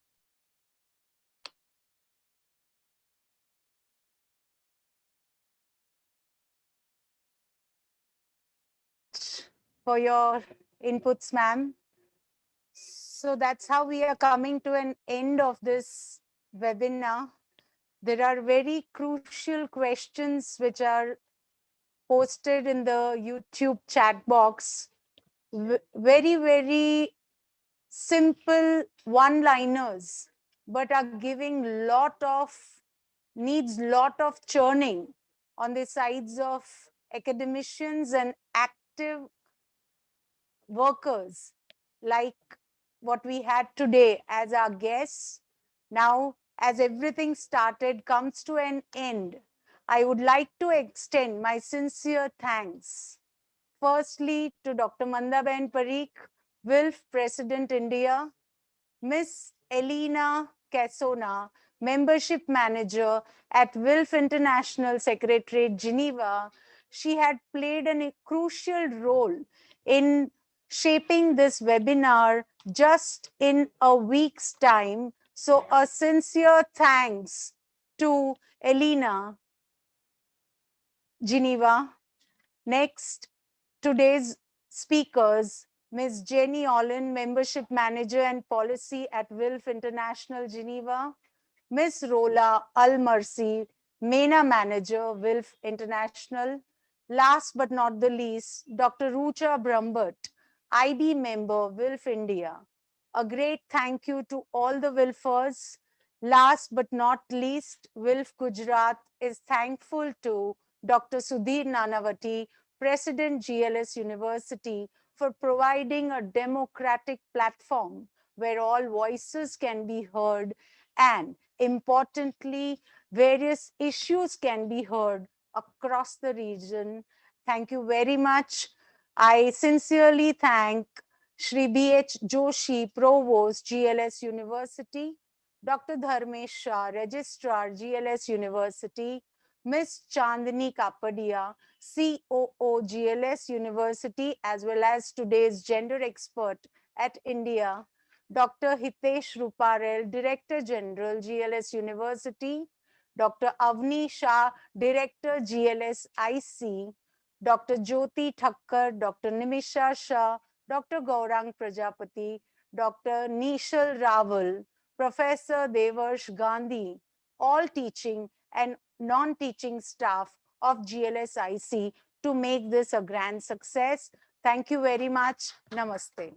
For your inputs, ma'am. So that's how we are coming to an end of this webinar. There are very crucial questions which are posted in the YouTube chat box. Very, very simple one-liners, but are giving needs lot of churning on the sides of academicians and active workers like what we had today as our guests. Now, as everything comes to an end, I would like to extend my sincere thanks. Firstly, to Dr. Mandaben Parikh, WILF President India, Miss Elena Casona, Membership Manager at WILF International Secretariat, Geneva. She had played a crucial role in shaping this webinar just in a week's time So a sincere thanks to Elena Geneva. Next, today's speakers, Ms. Jenny Olin, Membership Manager and Policy at WILF International Geneva, Ms. Rola Al-Marsi, MENA Manager, WILF International. Last but not the least, Dr. Rucha Brambhat, IB member, WILF India. A great thank you to all the WILFers. Last but not least, WILF Gujarat is thankful to Dr. Sudhir Nanavati, President GLS University, for providing a democratic platform where all voices can be heard and importantly, various issues can be heard across the region. Thank you very much. I sincerely thank Shri B.H. Joshi, Provost, GLS University, Dr. Dharmesh Shah, Registrar, GLS University, Ms. Chandni Kapadia, COO, GLS University, as well as today's gender expert at India, Dr. Hitesh Ruparel, Director General, GLS University, Dr. Avni Shah, Director, GLS IC, Dr. Jyoti Thakkar, Dr. Nimisha Shah, Dr. Gaurang Prajapati, Dr. Nishal Raval, Professor Devarsh Gandhi, all teaching and non-teaching staff of GLS IC to make this a grand success. Thank you very much. Namaste.